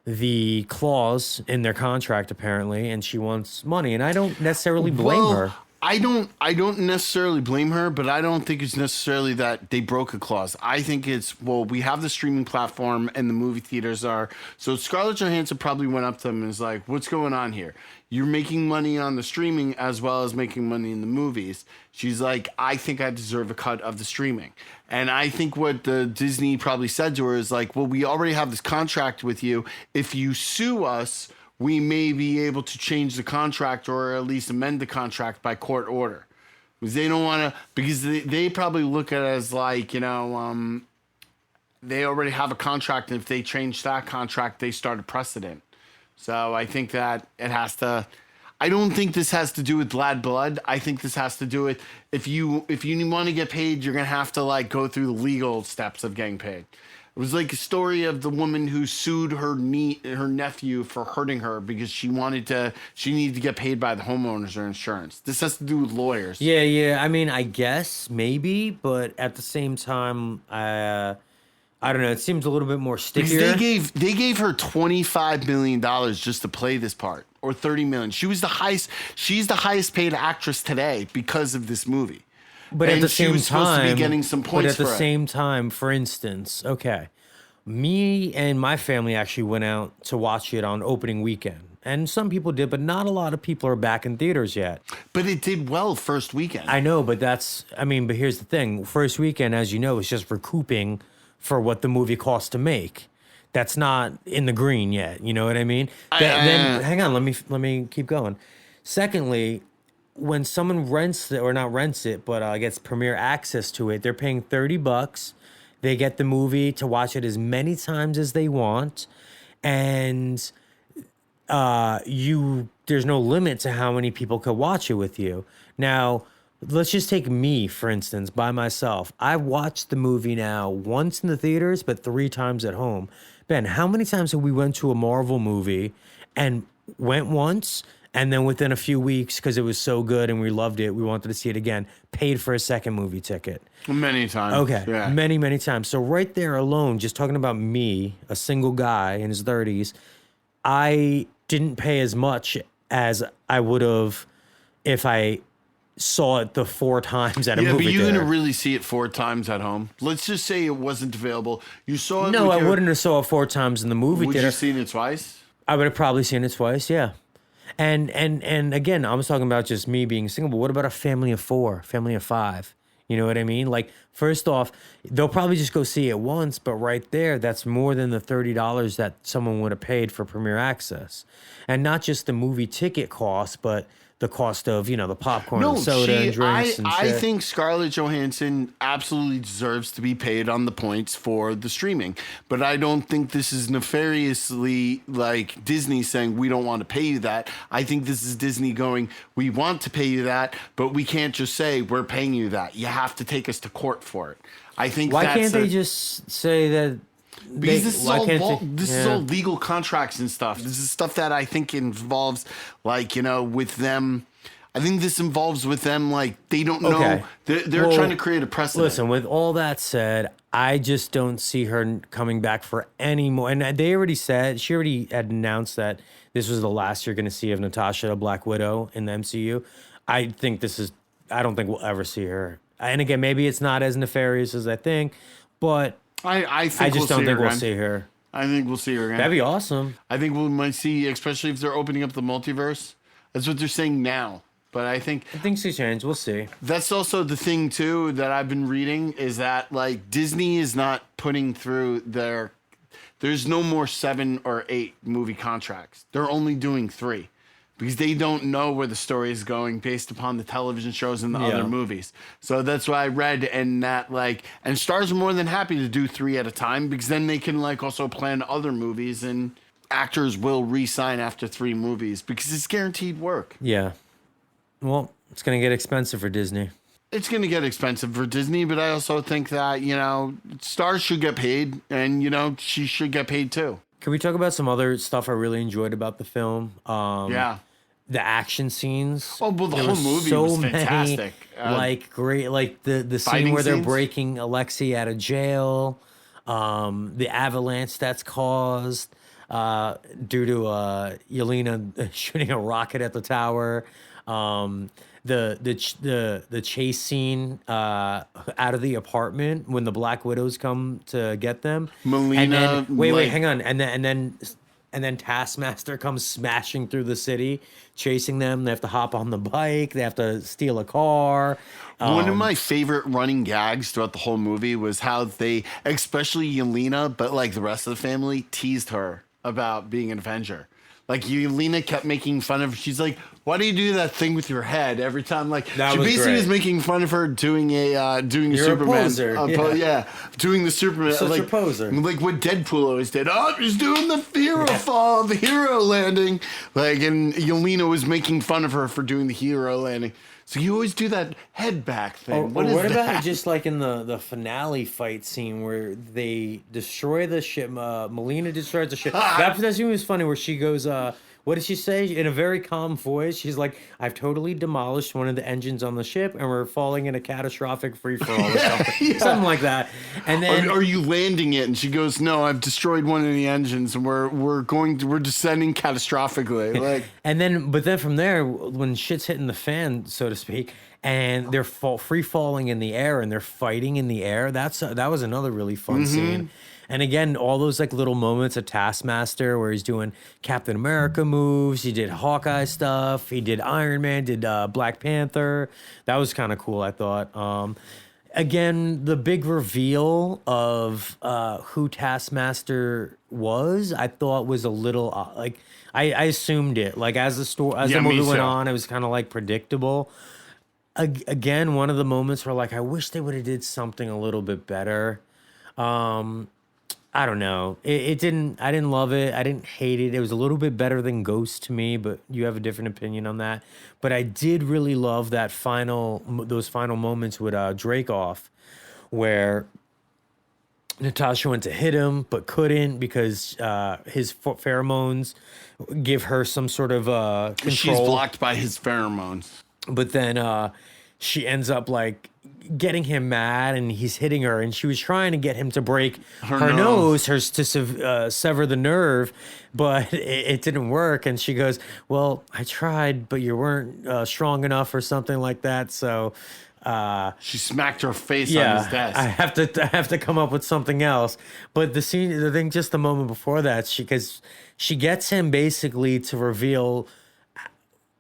the clause in their contract apparently, and she wants money. And I don't necessarily blame her. I don't necessarily blame her, but I don't think it's necessarily that they broke a clause. I think it's, well, we have the streaming platform and the movie theaters are. So Scarlett Johansson probably went up to them and was like, what's going on here? You're making money on the streaming as well as making money in the movies. She's like, I think I deserve a cut of the streaming. And I think what the Disney probably said to her is like, well, we already have this contract with you. If you sue us, we may be able to change the contract or at least amend the contract by court order. Because they don't want to, because they probably look at it as like, they already have a contract. And if they change that contract, they start a precedent. So I think that it has to, I don't think this has to do with Bad Blood. I think this has to do with if you want to get paid, you're going to have to like go through the legal steps of getting paid. It was like a story of the woman who sued her nephew for hurting her because she needed to get paid by the homeowners or insurance. This has to do with lawyers. Yeah. I mean, I guess maybe, but at the same time, I don't know. It seems a little bit more stickier. Because they gave her $25 million just to play this part, or $30 million. She's the highest paid actress today because of this movie. But at the same time, supposed to be getting some points but at the same time, for instance, okay, me and my family actually went out to watch it on opening weekend. And some people did, but not a lot of people are back in theaters yet. But it did well first weekend. I know, but but here's the thing. First weekend, as you know, is just recouping for what the movie cost to make. That's not in the green yet. You know what I mean? Then hang on, let me keep going. Secondly, when someone rents it, or not rents it, but gets premiere access to it, they're paying $30. They get the movie to watch it as many times as they want, and there's no limit to how many people could watch it with you. Now, let's just take me, for instance, by myself. I've watched the movie now once in the theaters, but 3 times at home. Ben, how many times have we went to a Marvel movie and went once, and then within a few weeks, because it was so good and we loved it, we wanted to see it again, paid for a second movie ticket? Many times. Okay, yeah. many times. So right there alone, just talking about me, a single guy in his 30s, I didn't pay as much as I would have if I saw it the 4 times at a movie Yeah, but you're theater. going to really see it 4 times at home. Let's just say it wasn't available. You saw it. No, I wouldn't have saw it 4 times in the movie Would theater. you seen it twice? I would have probably seen it twice, yeah. And again, I was talking about just me being single, but what about a family of 4, family of 5? You know what I mean? Like, first off, they'll probably just go see it once, but right there, that's more than the $30 that someone would have paid for premiere access. And not just the movie ticket cost, but the cost of, the popcorn and soda and drinks and shit. I think Scarlett Johansson absolutely deserves to be paid on the points for the streaming. But I don't think this is nefariously like Disney saying, we don't want to pay you that. I think this is Disney going, we want to pay you that, but we can't just say, we're paying you that. You have to take us to court for it. I think Why can't they just say that Because this is why all can't this is all legal contracts and stuff. This is stuff that I think involves, like, with them. I think this involves with them, like, they don't know. Okay. They're trying to create a precedent. Listen, with all that said, I just don't see her coming back for any more. And she already had announced that this was the last you're going to see of Natasha, the Black Widow, in the MCU. I don't think we'll ever see her. And again, maybe it's not as nefarious as I think, but I think just don't think we'll see her. I think we'll see her again. That'd be awesome. I think we might see, especially if they're opening up the multiverse. That's what they're saying now. But I think things will change. We'll see. That's also the thing too that I've been reading is that, like, Disney is not putting through there's no more 7 or 8 movie contracts. They're only doing 3. Because they don't know where the story is going based upon the television shows and the other movies. So that's why I read, and stars are more than happy to do 3 at a time, because then they can, like, also plan other movies, and actors will re-sign after 3 movies because it's guaranteed work. Yeah. Well, it's going to get expensive for Disney. It's going to get expensive for Disney, but I also think that, stars should get paid, and, she should get paid too. Can we talk about some other stuff I really enjoyed about the film? Yeah. The action scenes. Oh, well, the whole movie was fantastic. Great, like the scene where they're breaking Alexei out of jail, the avalanche that's caused due to Yelena shooting a rocket at the tower, the chase scene out of the apartment when the Black Widows come to get them. Melina, and then, wait, hang on, and then Taskmaster comes smashing through the city, chasing them. They have to hop on the bike. They have to steal a car. One of my favorite running gags throughout the whole movie was how they, especially Yelena, but like the rest of the family, teased her about being an Avenger. Like, Yelena kept making fun of. She's like, "Why do you do that thing with your head every time?" Like, that she basically great. is making fun of her doing a You're Superman. A poser. Doing the Superman. Such a poser. Like what Deadpool always did. Oh, he's doing the hero fall, the hero landing. Like, and Yelena was making fun of her for doing the hero landing. So you always do that head back thing. What about just like in the finale fight scene where they destroy the ship? Melina destroys the ship. That scene was funny where she goes, what did she say? In a very calm voice, she's like, "I've totally demolished one of the engines on the ship, and we're falling in a catastrophic free-for-all," or something. Something like that. And then, are you landing it? And she goes, "No, I've destroyed one of the engines, and we're descending catastrophically." Like, but then from there, when shit's hitting the fan, so to speak, and they're free falling in the air, and they're fighting in the air. That was another really fun scene. And again, all those like little moments of Taskmaster where he's doing Captain America moves. He did Hawkeye stuff. He did Iron Man, did Black Panther. That was kind of cool, I thought. Again, the big reveal of who Taskmaster was, I thought was a little I assumed it. Like as the movie went on, it was kind of like predictable. Again, one of the moments where like I wish they would have did something a little bit better. I don't know. I didn't love it. I didn't hate it. It was a little bit better than Ghost to me, but you have a different opinion on that. But I did really love those final moments with Dracoff, where Natasha went to hit him but couldn't because his pheromones give her some sort of control. She's blocked by his pheromones. But then she ends up like getting him mad, and he's hitting her, and she was trying to get him to break her nose to sever the nerve, but it didn't work. And she goes, "Well, I tried, but you weren't strong enough," or something like that. So she smacked her face on his desk. I have to come up with something else. But just the moment before that, because she gets him basically to reveal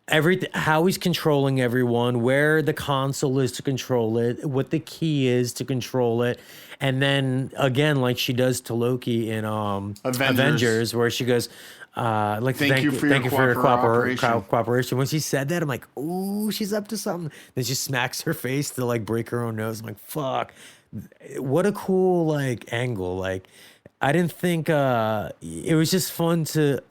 everything, how he's controlling everyone, where the console is to control it, what the key is to control it, and then again, like she does to Loki in Avengers, where she goes, thank you for your cooperation. When she said that, I'm like, ooh, she's up to something. Then she smacks her face to like break her own nose. I'm like, fuck, what a cool like angle. Like, I didn't think it was just fun to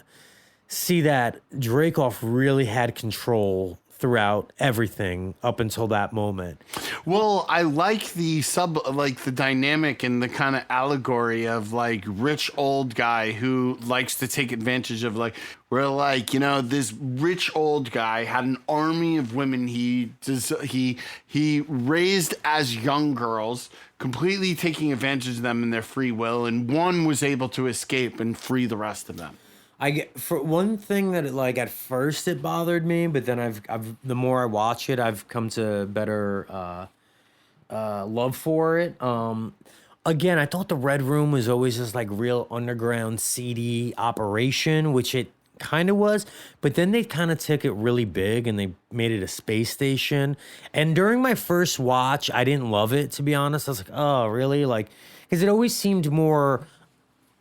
see that Dracoff really had control throughout everything up until that moment. Well, I like the dynamic and the kind of allegory of like rich old guy who likes to take advantage of like, where like, you know, this rich old guy had an army of women he raised as young girls, completely taking advantage of them in their free will, and one was able to escape and free the rest of them. I get for one thing that like at first it bothered me, but then I've the more I watch it, I've come to better love for it. Again, I thought the Red Room was always this like real underground seedy operation, which it kind of was, but then they kind of took it really big and they made it a space station. And during my first watch, I didn't love it, to be honest. I was like, oh, really? Like, because it always seemed more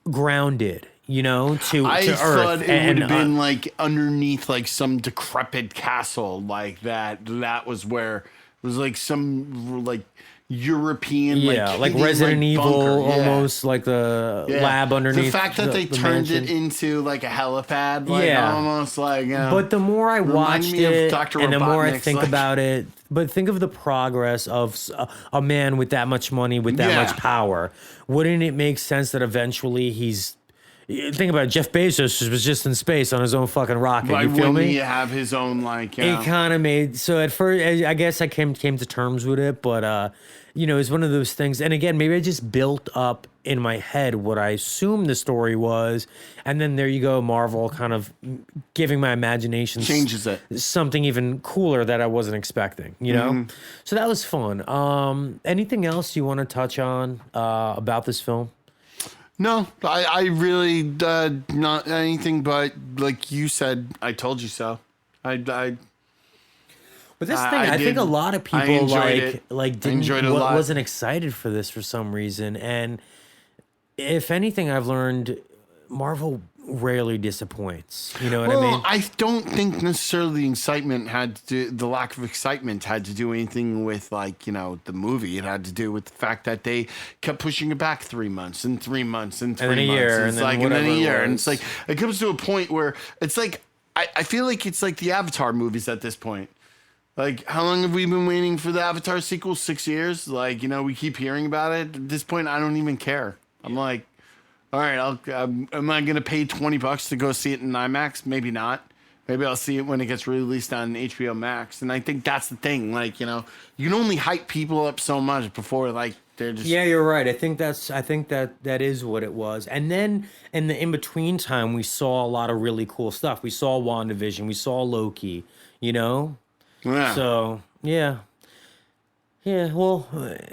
grounded, you know, to I to thought Earth. it would have been like underneath like some decrepit castle like that. That was where it was like some like European, yeah, like hidden, Resident Evil, bunker. Yeah. almost like the lab underneath. The fact that they the turned mansion. it into like a helipad, like Yeah. almost like. But the more I watched me of it, Dr. and the more I Robotnik's, think like- about it, but think of the progress of a man with that much money, with that Yeah. much power. Wouldn't it make sense that eventually he's? Think about it, Jeff Bezos was just in space on his own fucking rocket. Why You feel wouldn't me? he have his own like? It kind of made so at first. I guess I came to terms with it, but you know, it's one of those things. And again, maybe I just built up in my head what I assumed the story was, and then there you go, Marvel kind of giving my imagination Changes it. something even cooler that I wasn't expecting. You know, so that was fun. Anything else you want to touch on about this film? No, I really not anything but like you said. I told you so. I But this thing, I I think did. a lot of I people enjoyed it. I didn't enjoyed it a lot. wasn't excited for this for some reason. And if anything, I've learned Marvel rarely disappoints. You know what I mean? I don't think necessarily the lack of excitement had to do anything with like, you know, the movie. It had to do with the fact that they kept pushing it back 3 months and 3 months and 3 then a months. year, And and it's then like, and then a whatever it year. And was. it's like, it comes to a point where it's like, I feel like it's like the Avatar movies at this point. Like, how long have we been waiting for the Avatar sequel? 6 years? Like, you know, we keep hearing about it. At this point, I don't even care. I'm like, all right, am I going to pay $20 to go see it in IMAX? Maybe not. Maybe I'll see it when it gets released on HBO Max. And I think that's the thing. Like, you know, you can only hype people up so much before, like, they're just... Yeah, you're right. I think that is what it was. And then in the in between time, we saw a lot of really cool stuff. We saw WandaVision. We saw Loki. You know. Yeah. So yeah. Well,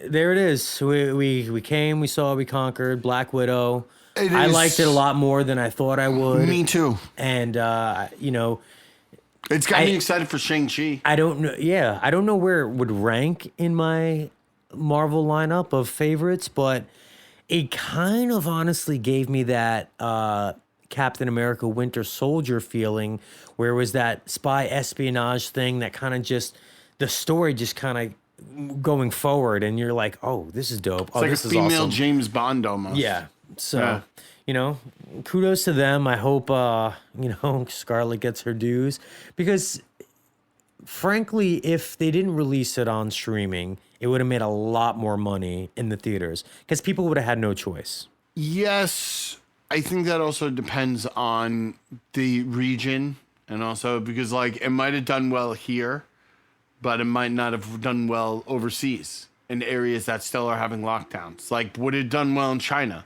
there it is. We came. We saw. We conquered. Black Widow. I liked it a lot more than I thought I would. Me too. And you know, It's got me excited for Shang-Chi. I don't know. Yeah, I don't know where it would rank in my Marvel lineup of favorites, but it kind of honestly gave me that Captain America Winter Soldier feeling, where it was that spy espionage thing that kind of just the story just kind of going forward, and you're like, oh, this is dope. It's Oh, like this a is female awesome. James Bond almost. Yeah. So, Yeah. you know, kudos to them. I hope, you know, Scarlett gets her dues because, frankly, if they didn't release it on streaming, it would have made a lot more money in the theaters because people would have had no choice. Yes, I think that also depends on the region, and also because like it might have done well here, but it might not have done well overseas in areas that still are having lockdowns. Like, would it have done well in China?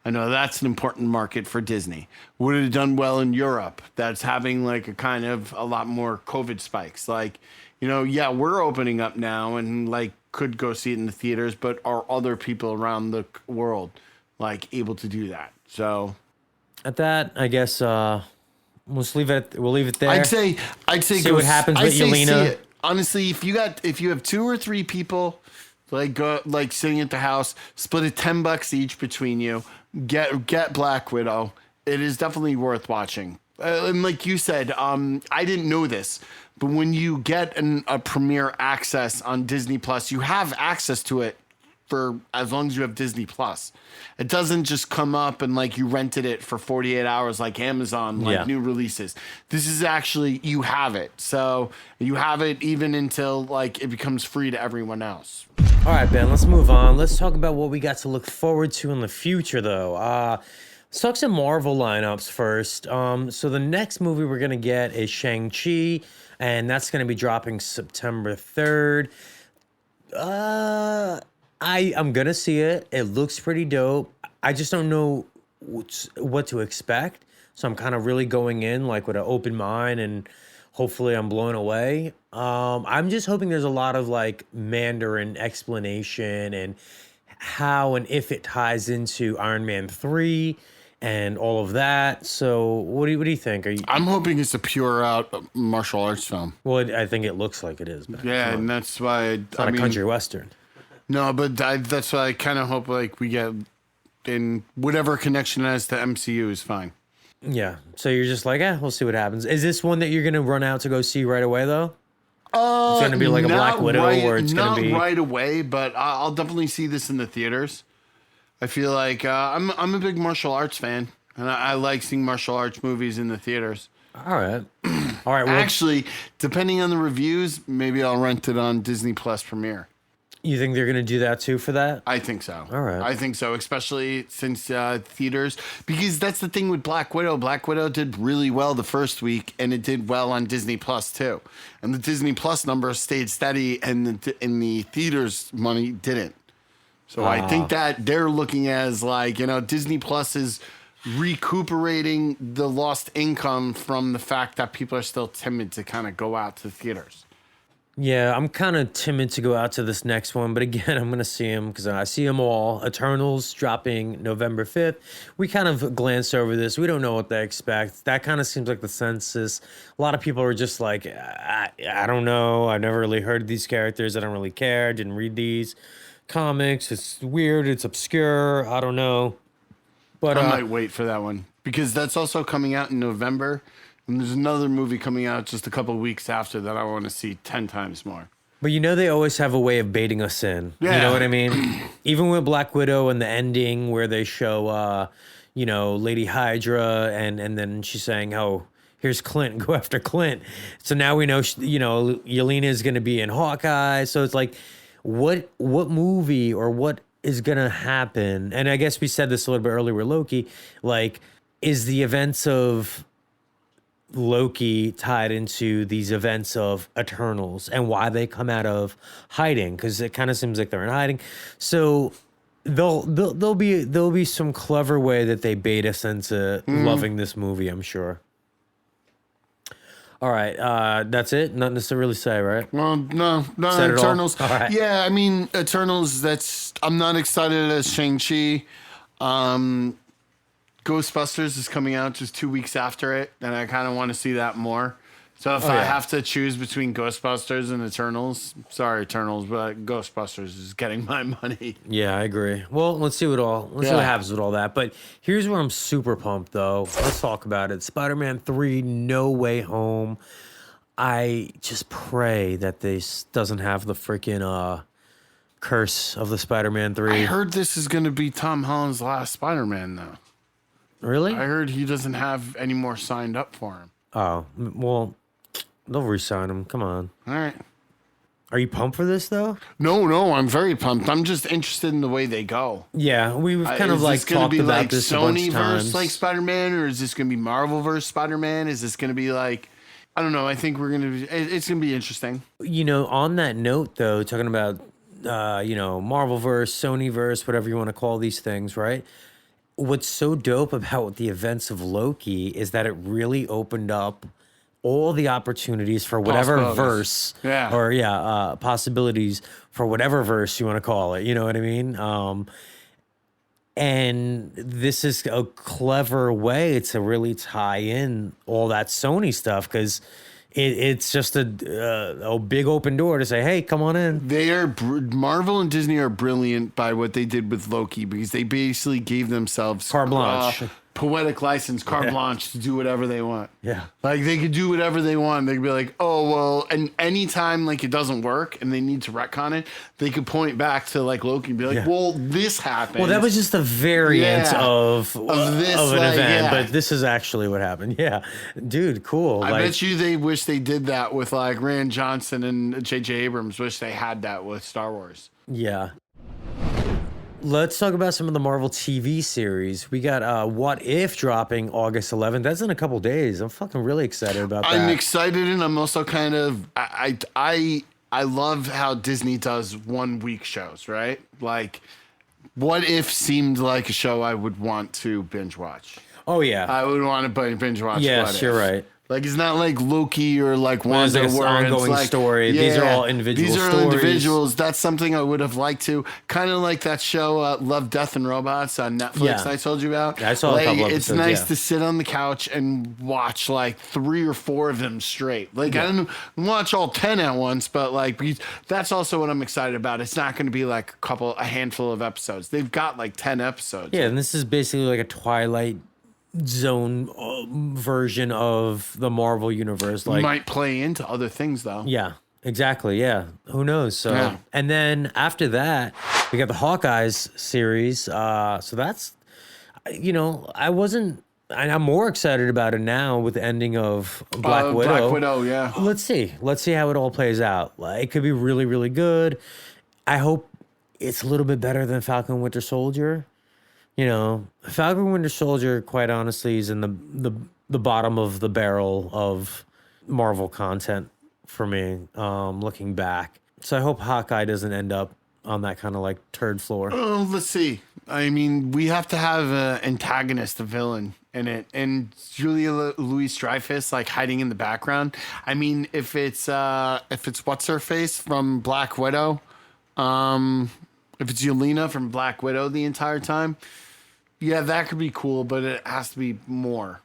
I know that's an important market for Disney. Would it have done well in Europe? That's having like a kind of a lot more COVID spikes. Like, you know, yeah, we're opening up now and like could go see it in the theaters, but are other people around the world like able to do that? So At that, I guess we'll just leave it. We'll leave it there. I'd say See go what happens I'd with say see Yelena. it. Honestly, if you have 2 or 3 people like go like sitting at the house, split it $10 each between you. Get Black Widow. It is definitely worth watching. And like you said, I didn't know this, but when you get a premiere access on Disney Plus, you have access to it for as long as you have Disney Plus. It doesn't just come up and like you rented it for 48 hours like Amazon, like new releases. This is actually, you have it. So you have it even until like it becomes free to everyone else. All right, Ben, let's move on. Let's talk about what we got to look forward to in the future, though. Let's talk some Marvel lineups first. So the next movie we're going to get is Shang-Chi, and that's going to be dropping September 3rd. I'm going to see it. It looks pretty dope. I just don't know what to expect. So I'm kind of really going in like with an open mind, and hopefully I'm blown away. I'm just hoping there's a lot of like Mandarin explanation and how and if it ties into Iron Man 3 and all of that. So what do you think? I'm hoping it's a pure out martial arts film. Well, I think it looks like it is. Yeah, and that's why it's not a country western. No, but that's why I kind of hope like we get in whatever connection it has to MCU is fine. Yeah. So you're just like, we'll see what happens. Is this one that you're gonna run out to go see right away though? It's gonna be like a Black Widow, or it's gonna be not right away, but I'll definitely see this in the theaters. I feel like I'm a big martial arts fan, and I like seeing martial arts movies in the theaters. All right. All right. Well, actually, depending on the reviews, maybe I'll rent it on Disney Plus Premiere. You think they're going to do that too for that? I think so. All right. I think so, especially since theaters, because that's the thing with Black Widow. Black Widow did really well the first week, and it did well on Disney Plus too. And the Disney Plus number stayed steady, and the theaters money didn't. So I think that they're looking as like, Disney Plus is recuperating the lost income from the fact that people are still timid to kind of go out to theaters. Yeah, I'm kind of timid to go out to this next one, but again, I'm going to see them because I see them all. Eternals dropping November 5th. We kind of glanced over this. We don't know what they expect. That kind of seems like the census. A lot of people are just like, I don't know. I've never really heard of these characters. I don't really care. I didn't read these comics. It's weird. It's obscure. I don't know. But I might wait for that one because that's also coming out in November. And there's another movie coming out just a couple of weeks after that I want to see 10 times more. But they always have a way of baiting us in. Yeah. You know what I mean? Even with Black Widow and the ending where they show, Lady Hydra and then she's saying, oh, here's Clint, go after Clint. So now we know, Yelena is going to be in Hawkeye. So it's like, what movie or what is going to happen? And I guess we said this a little bit earlier with Loki, like, is the events of Loki tied into these events of Eternals and why they come out of hiding, because it kind of seems like they're in hiding. So there'll be some clever way that they bait us into loving this movie, I'm sure. All right, that's it. Nothing to really say, right? Well, no, Eternals. All right. Yeah, I mean Eternals. I'm not excited as Shang-Chi. Ghostbusters is coming out just 2 weeks after it, and I kind of want to see that more. So if I have to choose between Ghostbusters and Eternals, sorry Eternals, but Ghostbusters is getting my money. Yeah, I agree. Well, let's see what happens with all that. But here's where I'm super pumped, though. Let's talk about it. Spider-Man 3, No Way Home. I just pray that this doesn't have the freaking curse of the Spider-Man 3. I heard this is going to be Tom Holland's last Spider-Man, though. Really? I heard he doesn't have any more signed up for him. Oh, well, they'll re-sign him. Come on. All right. Are you pumped for this, though? No, I'm very pumped. I'm just interested in the way they go. Yeah, we've kind of like talked about like this a bunch of times. Sony-verse like Spider-Man, or is this going to be Marvel-verse Spider-Man? Is this going to be like, I don't know. I think it's going to be interesting. On that note, though, talking about, Marvel-verse, Sony-verse, whatever you want to call these things, right? What's so dope about the events of Loki is that it really opened up all the opportunities for whatever verse or possibilities for whatever verse you want to call it. You know what I mean? And this is a clever way to really tie in all that Sony stuff, because it's just a big open door to say, hey, come on in. Marvel and Disney are brilliant by what they did with Loki, because they basically gave themselves carte blanche. poetic license, carte blanche to do whatever they want. Yeah. Like they could do whatever they want. They could be like, oh well, and anytime like it doesn't work and they need to retcon it, they could point back to like Loki and be like, well, this happened. Well, that was just a variant of this an like, event, but this is actually what happened. Yeah, dude, cool. I bet you they wish they did that with like Rand Johnson and J.J. Abrams. Wish they had that with Star Wars. Yeah. Let's talk about some of the Marvel TV series. We got What If dropping August 11th. That's in a couple days. I'm fucking really excited about that. I'm excited, and I'm also kind of I love how Disney does 1 week shows, right? Like, What If seemed like a show I would want to binge watch. Oh yeah, I would want to binge watch. Yes, you're right. Like it's not like Loki or like Wanda, like where ongoing it's like, story. These are all individual These are stories. individuals. That's something I would have liked to. Kind of like that show, Love, Death, and Robots on Netflix. Yeah. I told you about. I saw like, a couple it's episodes, nice to sit on the couch and watch like 3 or 4 of them straight. Like I didn't watch all 10 at once, but like that's also what I'm excited about. It's not going to be like a handful of episodes. They've got like 10 episodes. Yeah, and this is basically like a Twilight Zone version of the Marvel universe. Like, might play into other things though. yeah, exactly. Yeah, who knows? So, Yeah. and then after that, we got the Hawkeyes series. So that's, I wasn't. And I'm more excited about it now with the ending of Black Widow. Black Widow, yeah. Let's see how it all plays out. Like, it could be really, really good. I hope it's a little bit better than Falcon Winter Soldier. Falcon Winter Soldier, quite honestly, is in the bottom of the barrel of Marvel content for me, looking back. So I hope Hawkeye doesn't end up on that kind of like turd floor. Let's see. I mean, we have to have an antagonist, a villain in it, and Julia Louis-Dreyfus like hiding in the background. I mean, if it's what's her face from Black Widow, if it's Yelena from Black Widow the entire time, yeah, that could be cool, but it has to be more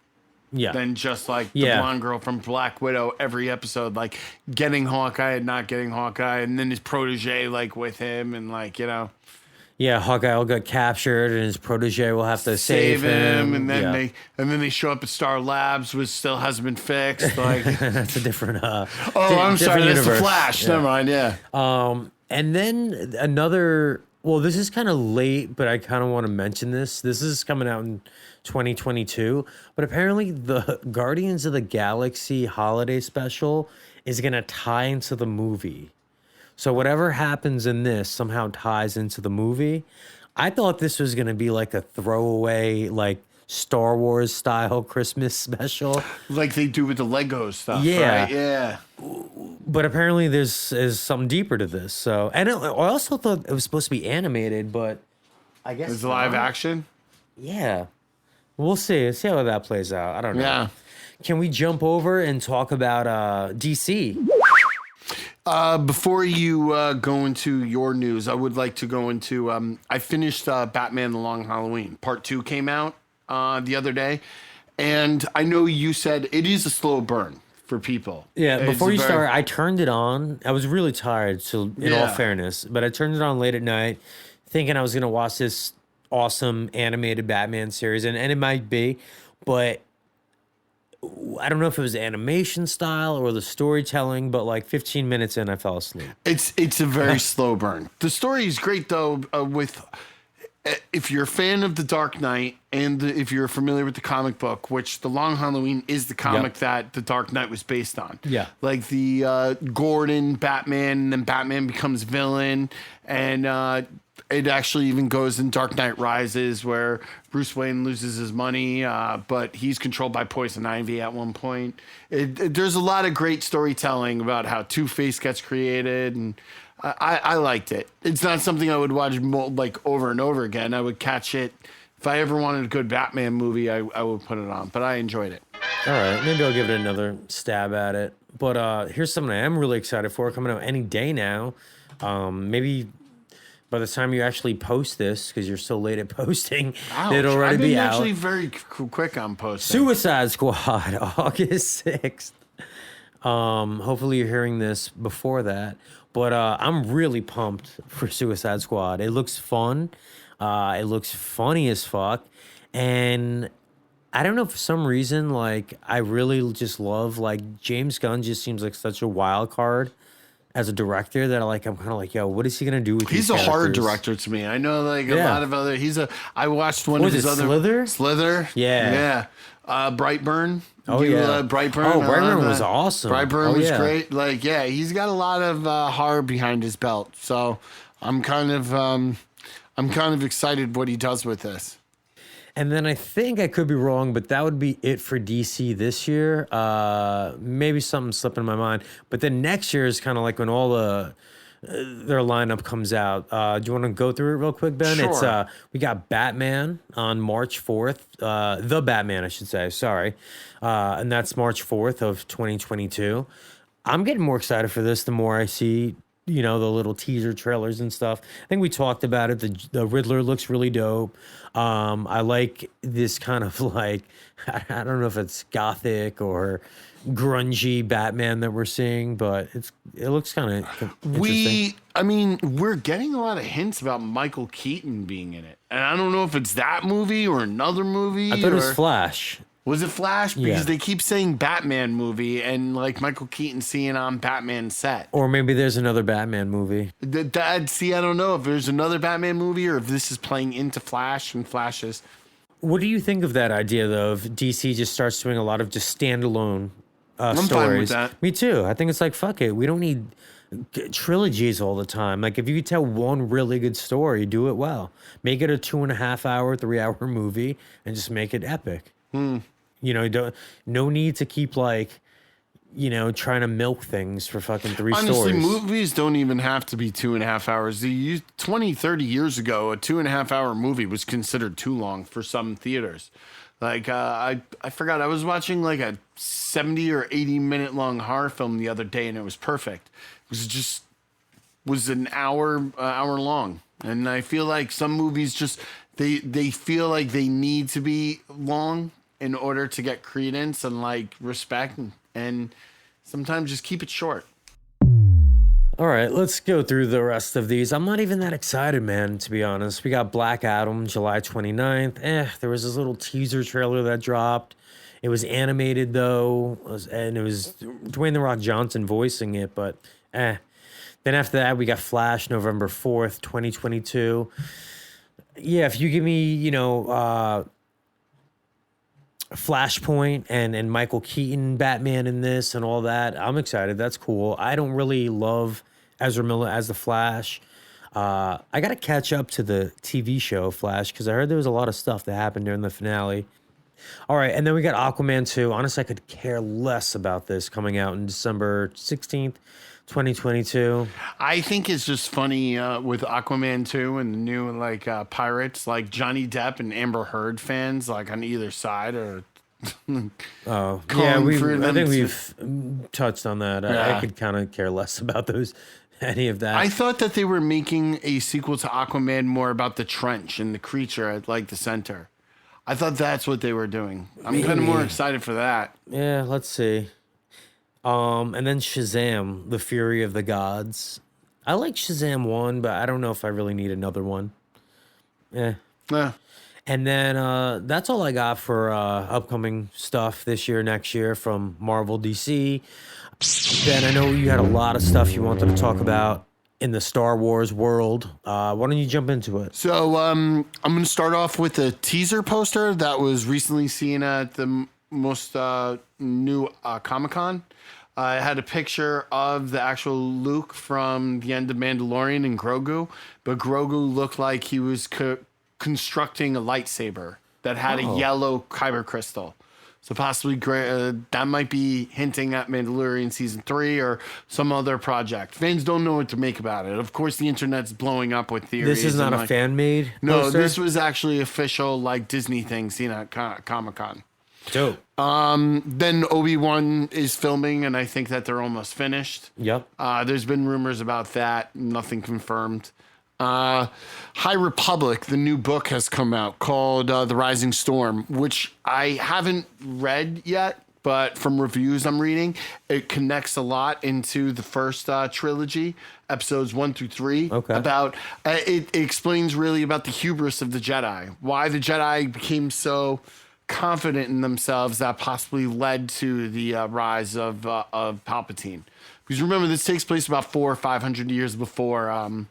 than just like the blonde girl from Black Widow every episode, like getting Hawkeye and not getting Hawkeye, and then his protege like with him, and like Yeah, Hawkeye will get captured, and his protege will have to save him, and then they show up at Star Labs, which still hasn't been fixed. Like that's a different. I'm sorry, that's the Flash. Never mind. Yeah. And then another. Well, this is kind of late, but I kind of want to mention this. This is coming out in 2022, but apparently the Guardians of the Galaxy holiday special is going to tie into the movie. So whatever happens in this somehow ties into the movie. I thought this was going to be like a throwaway, like Star Wars style Christmas special, like they do with the Lego stuff. Yeah, right? Yeah. But apparently is something deeper to this. So, and I also thought it was supposed to be animated, but I guess it's live action. Yeah, we'll see. Let's see how that plays out. I don't know. Yeah. Can we jump over and talk about DC? Before you go into your news, I would like to go into. I finished Batman: The Long Halloween. Part 2 came out the other day, and I know you said it is a slow burn for people. Yeah. Before you start, I turned it on. I was really tired, so in all fairness, but I turned it on late at night, thinking I was gonna watch this awesome animated Batman series, and it might be, but I don't know if it was animation style or the storytelling, but like 15 minutes in, I fell asleep. It's a very slow burn. The story is great though. If you're a fan of The Dark Knight and if you're familiar with the comic book, which The Long Halloween is the comic that The Dark Knight was based on. Yeah. Like the Gordon, Batman, and then Batman becomes villain. And it actually even goes in Dark Knight Rises where Bruce Wayne loses his money, but he's controlled by Poison Ivy at one point. There's a lot of great storytelling about how Two-Face gets created, and I liked it. It's not something I would watch like over and over again. I would catch it. If I ever wanted a good Batman movie, I would put it on, but I enjoyed it. All right, maybe I'll give it another stab at it. But here's something I am really excited for coming out any day now. Maybe by the time you actually post this, because you're so late at posting, it'll already be out. I've been actually very quick on posting. Suicide Squad, August 6th. Hopefully you're hearing this before that. But I'm really pumped for Suicide Squad. It looks fun. It looks funny as fuck. And I don't know, for some reason, like I really just love like James Gunn just seems like such a wild card as a director that I'm kind of like, yo, what is he gonna do with these He's a horror characters? director to me. I know like a Yeah. lot of other. I watched one What of was his it, other Slither? Slither. Yeah. Yeah. Brightburn. Oh, You, yeah. Brightburn. Oh, I love Brightburn was that. awesome. Brightburn Oh, was yeah. great. Like, yeah, he's got a lot of horror behind his belt. So I'm kind of excited what he does with this. And then I think I could be wrong, but that would be it for DC this year. Maybe something slipping in my mind. But then next year is kind of like when all their lineup comes out. Do you want to go through it real quick, Ben? Sure. It's we got Batman on March 4th. The Batman, I should say. Sorry. And that's March 4th of 2022. I'm getting more excited for this the more I see, the little teaser trailers and stuff. I think we talked about it. The Riddler looks really dope. I like this kind of like, I don't know if it's gothic or grungy Batman that we're seeing, but it looks kind of interesting. We're getting a lot of hints about Michael Keaton being in it. And I don't know if it's that movie or another movie. I thought it was Flash. Was it Flash? Because Yeah. they keep saying Batman movie and like Michael Keaton seeing on Batman set. Or maybe there's another Batman movie. See, I don't know if there's another Batman movie or if this is playing into Flash and Flashes. What do you think of that idea, though, of DC just starts doing a lot of just standalone stories? fine with that. Me too. I think it's like, fuck it. We don't need trilogies all the time. Like, if you could tell one really good story, do it well. Make it a 2.5 hour, 3 hour movie and just make it epic. No need to keep like, trying to milk things for fucking three Honestly, stories. movies don't even have to be 2.5 hours. 20, 30 years ago, a 2.5 hour movie was considered too long for some theaters. Like, I forgot, I was watching like a 70 or 80 minute long horror film the other day and it was perfect. It was an hour long. And I feel like some movies just, they feel like they need to be long in order to get credence and like respect and sometimes just keep it short. All right, let's go through the rest of these. I'm not even that excited, man, to be honest. We got Black Adam, July 29th. There was this little teaser trailer that dropped. It was animated, though, and it was Dwayne The Rock Johnson voicing it, but Then after that, we got Flash, November 4th, 2022. Yeah, if you give me, Flashpoint and Michael Keaton Batman in this and all that, I'm excited. That's cool. I don't really love Ezra Miller as the Flash. I got to catch up to the TV show Flash because I heard there was a lot of stuff that happened during the finale. All right, and then we got Aquaman 2. Honestly, I could care less about this coming out in December 16th, 2022. I think it's just funny with Aquaman 2 and the new pirates, like Johnny Depp and Amber Heard fans, like on either side, or Oh, yeah, calling for I them think to- we've touched on that. I Yeah. could kind of care less about any of that. I thought that they were making a sequel to Aquaman more about the trench and the creature at like the center. I thought that's what they were doing. I'm kind of more Maybe. excited for that. Yeah, let's see. And then Shazam, The Fury of the Gods. I like Shazam 1, but I don't know if I really need another one. Yeah. Yeah. And then that's all I got for upcoming stuff this year, next year from Marvel DC. Ben, I know you had a lot of stuff you wanted to talk about in the Star Wars world. Why don't you jump into it? So I'm going to start off with a teaser poster that was recently seen at the most new Comic-Con. It had a picture of the actual Luke from the end of Mandalorian and Grogu, but Grogu looked like he was constructing a lightsaber that had a yellow kyber crystal. So possibly that might be hinting at Mandalorian Season 3 or some other project. Fans don't know what to make about it. Of course, the internet's blowing up with theories. This is not and, a fan-made No, poster? this was actually official Disney thing seen at Comic-Con. Dope. Then Obi-Wan is filming, and I think that they're almost finished. Yep. There's been rumors about that. Nothing confirmed. High Republic, the new book has come out called The Rising Storm, which I haven't read yet, but from reviews I'm reading, it connects a lot into the first trilogy, episodes 1 through 3. Okay. About it explains really about the hubris of the Jedi, why the Jedi became so confident in themselves that possibly led to the rise of Palpatine. Because remember, this takes place about 400 or 500 years before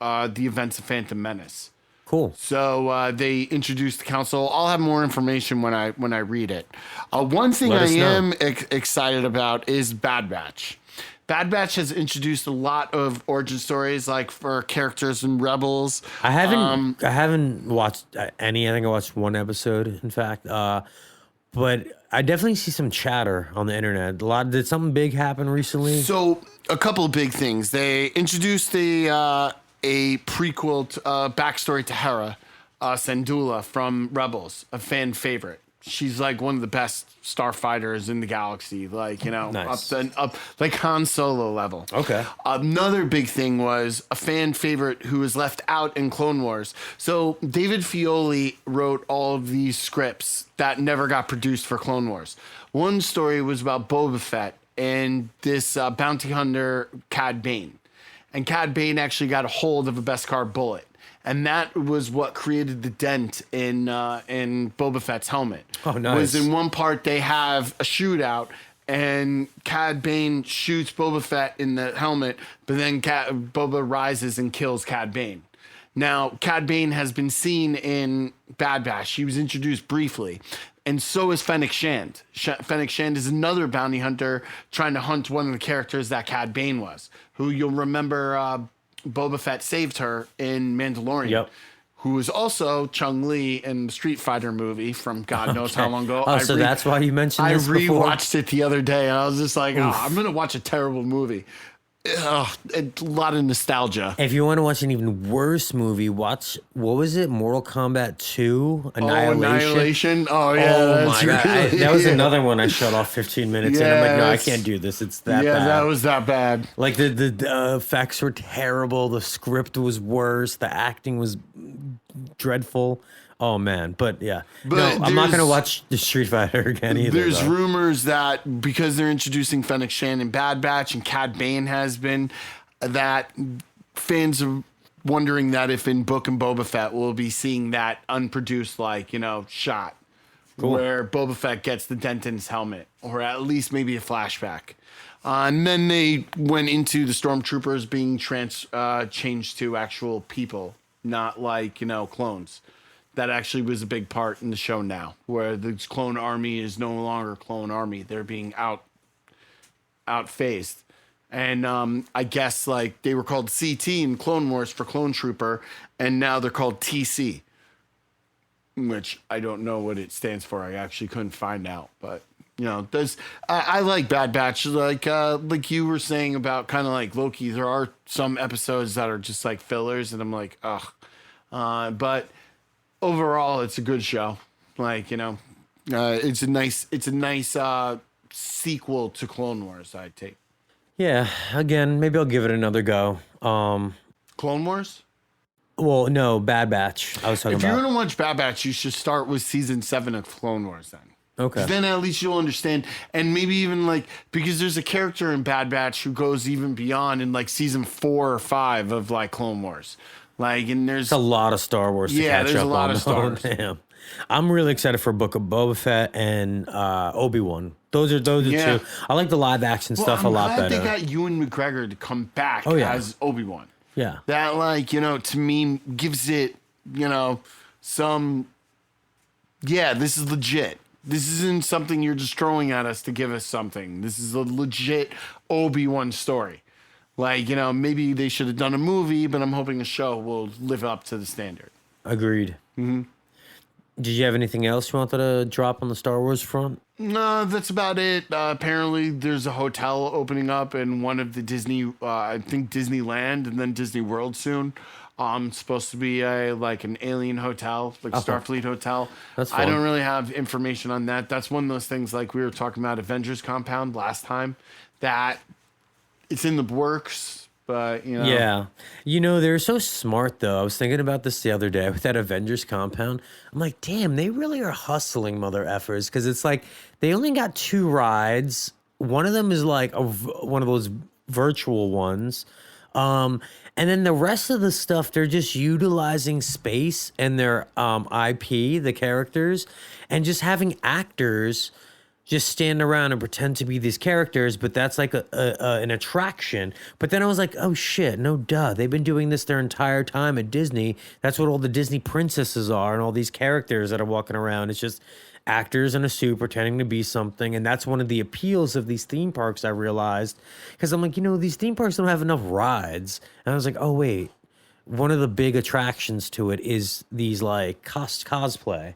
the events of Phantom Menace. Cool. So they introduced the council. I'll have more information when I read it. One thing Let I us know. am excited about is Bad Batch. Bad Batch has introduced a lot of origin stories, like for characters in Rebels. I haven't watched any. I think I watched one episode, in fact. But I definitely see some chatter on the internet. Did something big happen recently? So a couple of big things. They introduced a prequel backstory to Hera Syndulla from Rebels, a fan favorite. She's like one of the best starfighters in the galaxy, like, Nice. up like Han Solo level. Okay. Another big thing was a fan favorite who was left out in Clone Wars. So David Fioli wrote all of these scripts that never got produced for Clone Wars. One story was about Boba Fett and this bounty hunter, Cad Bane. And Cad Bane actually got a hold of a Beskar bullet. And that was what created the dent in Boba Fett's helmet. Oh, nice. Was in one part they have a shootout, and Cad Bane shoots Boba Fett in the helmet, but then Boba rises and kills Cad Bane. Now, Cad Bane has been seen in Bad Batch. He was introduced briefly. And so is Fennec Shand. Fennec Shand is another bounty hunter trying to hunt one of the characters that Cad Bane was, who you'll remember Boba Fett saved her in Mandalorian. Yep. Who was also Chun-Li in the Street Fighter movie from God knows how long ago. Oh, so that's why you mentioned I this before? rewatched it the other day, and I was just like, I'm going to watch a terrible movie. A lot of nostalgia. If you want to watch an even worse movie, watch, what was it? Mortal Kombat 2? Annihilation? Annihilation? Oh, yeah. Oh, that's my God. really- That was another one I shut off 15 minutes in. I'm like, no, I Yes. can't do this. It's that Yeah, bad. that was that bad. Like, the effects were terrible. The script was worse. The acting was dreadful. Oh, man. But, yeah. But no, I'm not going to there's- watch the Street Fighter again either. There's though. rumors that because they're introducing Fennec Shand in Bad Batch and Cad Bane has been, that fans are wondering that if in Book and Boba Fett we'll be seeing that unproduced, shot where Boba Fett gets the dent in his helmet, or at least maybe a flashback. And then they went into the stormtroopers being changed to actual people, not clones. That actually was a big part in the show now, where the clone army is no longer clone army. They're being outphased. And I guess they were called CT in Clone Wars for Clone Trooper, and now they're called TC, which I don't know what it stands for. I actually couldn't find out, but I like Bad Batch, like you were saying about kind of like Loki. There are some episodes that are just like fillers, and I'm like, ugh. But overall, it's a good show. It's a nice sequel to Clone Wars. I take. Yeah, again, maybe I'll give it another go. Clone Wars? Well, no, Bad Batch. I was talking If you're about. going to watch Bad Batch, you should start with season 7 of Clone Wars then. Okay. Then at least you'll understand. And maybe even because there's a character in Bad Batch who goes even beyond in season 4 or 5 of Clone Wars. And there's It's a lot of Star Wars to catch there's up a lot on. of Star though. Wars. Damn. I'm really excited for Book of Boba Fett and Obi-Wan. Those are Yeah. two. I like the live action stuff I'm a lot glad better. they got Ewan McGregor to come back as Obi-Wan. Yeah. That to me gives it, some, this is legit. This isn't something you're just throwing at us to give us something. This is a legit Obi-Wan story. Maybe they should have done a movie, but I'm hoping the show will live up to the standard. Agreed. Mm-hmm. Did you have anything else you wanted to drop on the Star Wars front? No, that's about it. Apparently, there's a hotel opening up in one of the Disney, I think Disneyland and then Disney World soon. Supposed to be an alien hotel, Starfleet hotel. That's I fun. don't really have information on that. That's one of those things we were talking about Avengers Compound last time, that it's in the works. But, Yeah. They're so smart, though. I was thinking about this the other day with that Avengers compound. I'm like, damn, they really are hustling mother effers, because it's they only got 2 rides. One of them is one of those virtual ones. And then the rest of the stuff, they're just utilizing space and their IP, the characters, and just having actors just stand around and pretend to be these characters, but that's like an attraction. But then I was like, oh shit, no duh. They've been doing this their entire time at Disney. That's what all the Disney princesses are and all these characters that are walking around. It's just actors in a suit pretending to be something. And that's one of the appeals of these theme parks, I realized. Because I'm like, these theme parks don't have enough rides. And I was like, oh wait, one of the big attractions to it is these like cosplay.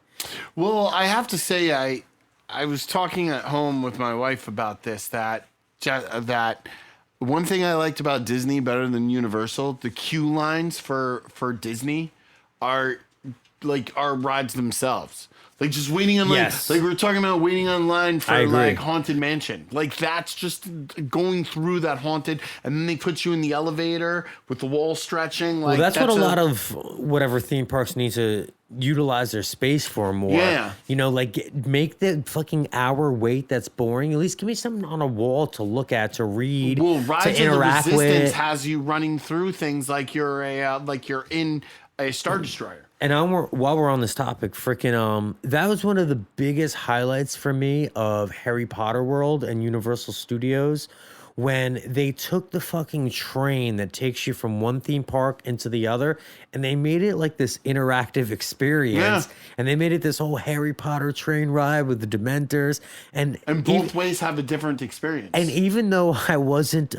Well, I have to say, I was talking at home with my wife about this, that one thing I liked about Disney better than Universal, the queue lines for Disney are rides themselves. Like just waiting on Yes. like we were talking about waiting online for like Haunted Mansion. Like that's just going through that haunted, and then they put you in the elevator with the wall stretching. Like Well, that's what a lot of whatever theme parks need to utilize their space for more. Yeah. Make the fucking hour wait that's boring. At least give me something on a wall to look at, to read, Well, to Rise of the interact Resistance with. has you running through things like you're in a Star Destroyer. And while we're on this topic, freaking that was one of the biggest highlights for me of Harry Potter World and Universal Studios, when they took the fucking train that takes you from one theme park into the other, and they made it like this interactive experience. Yeah. And they made it this whole Harry Potter train ride with the Dementors, and both ways have a different experience. And even though it wasn't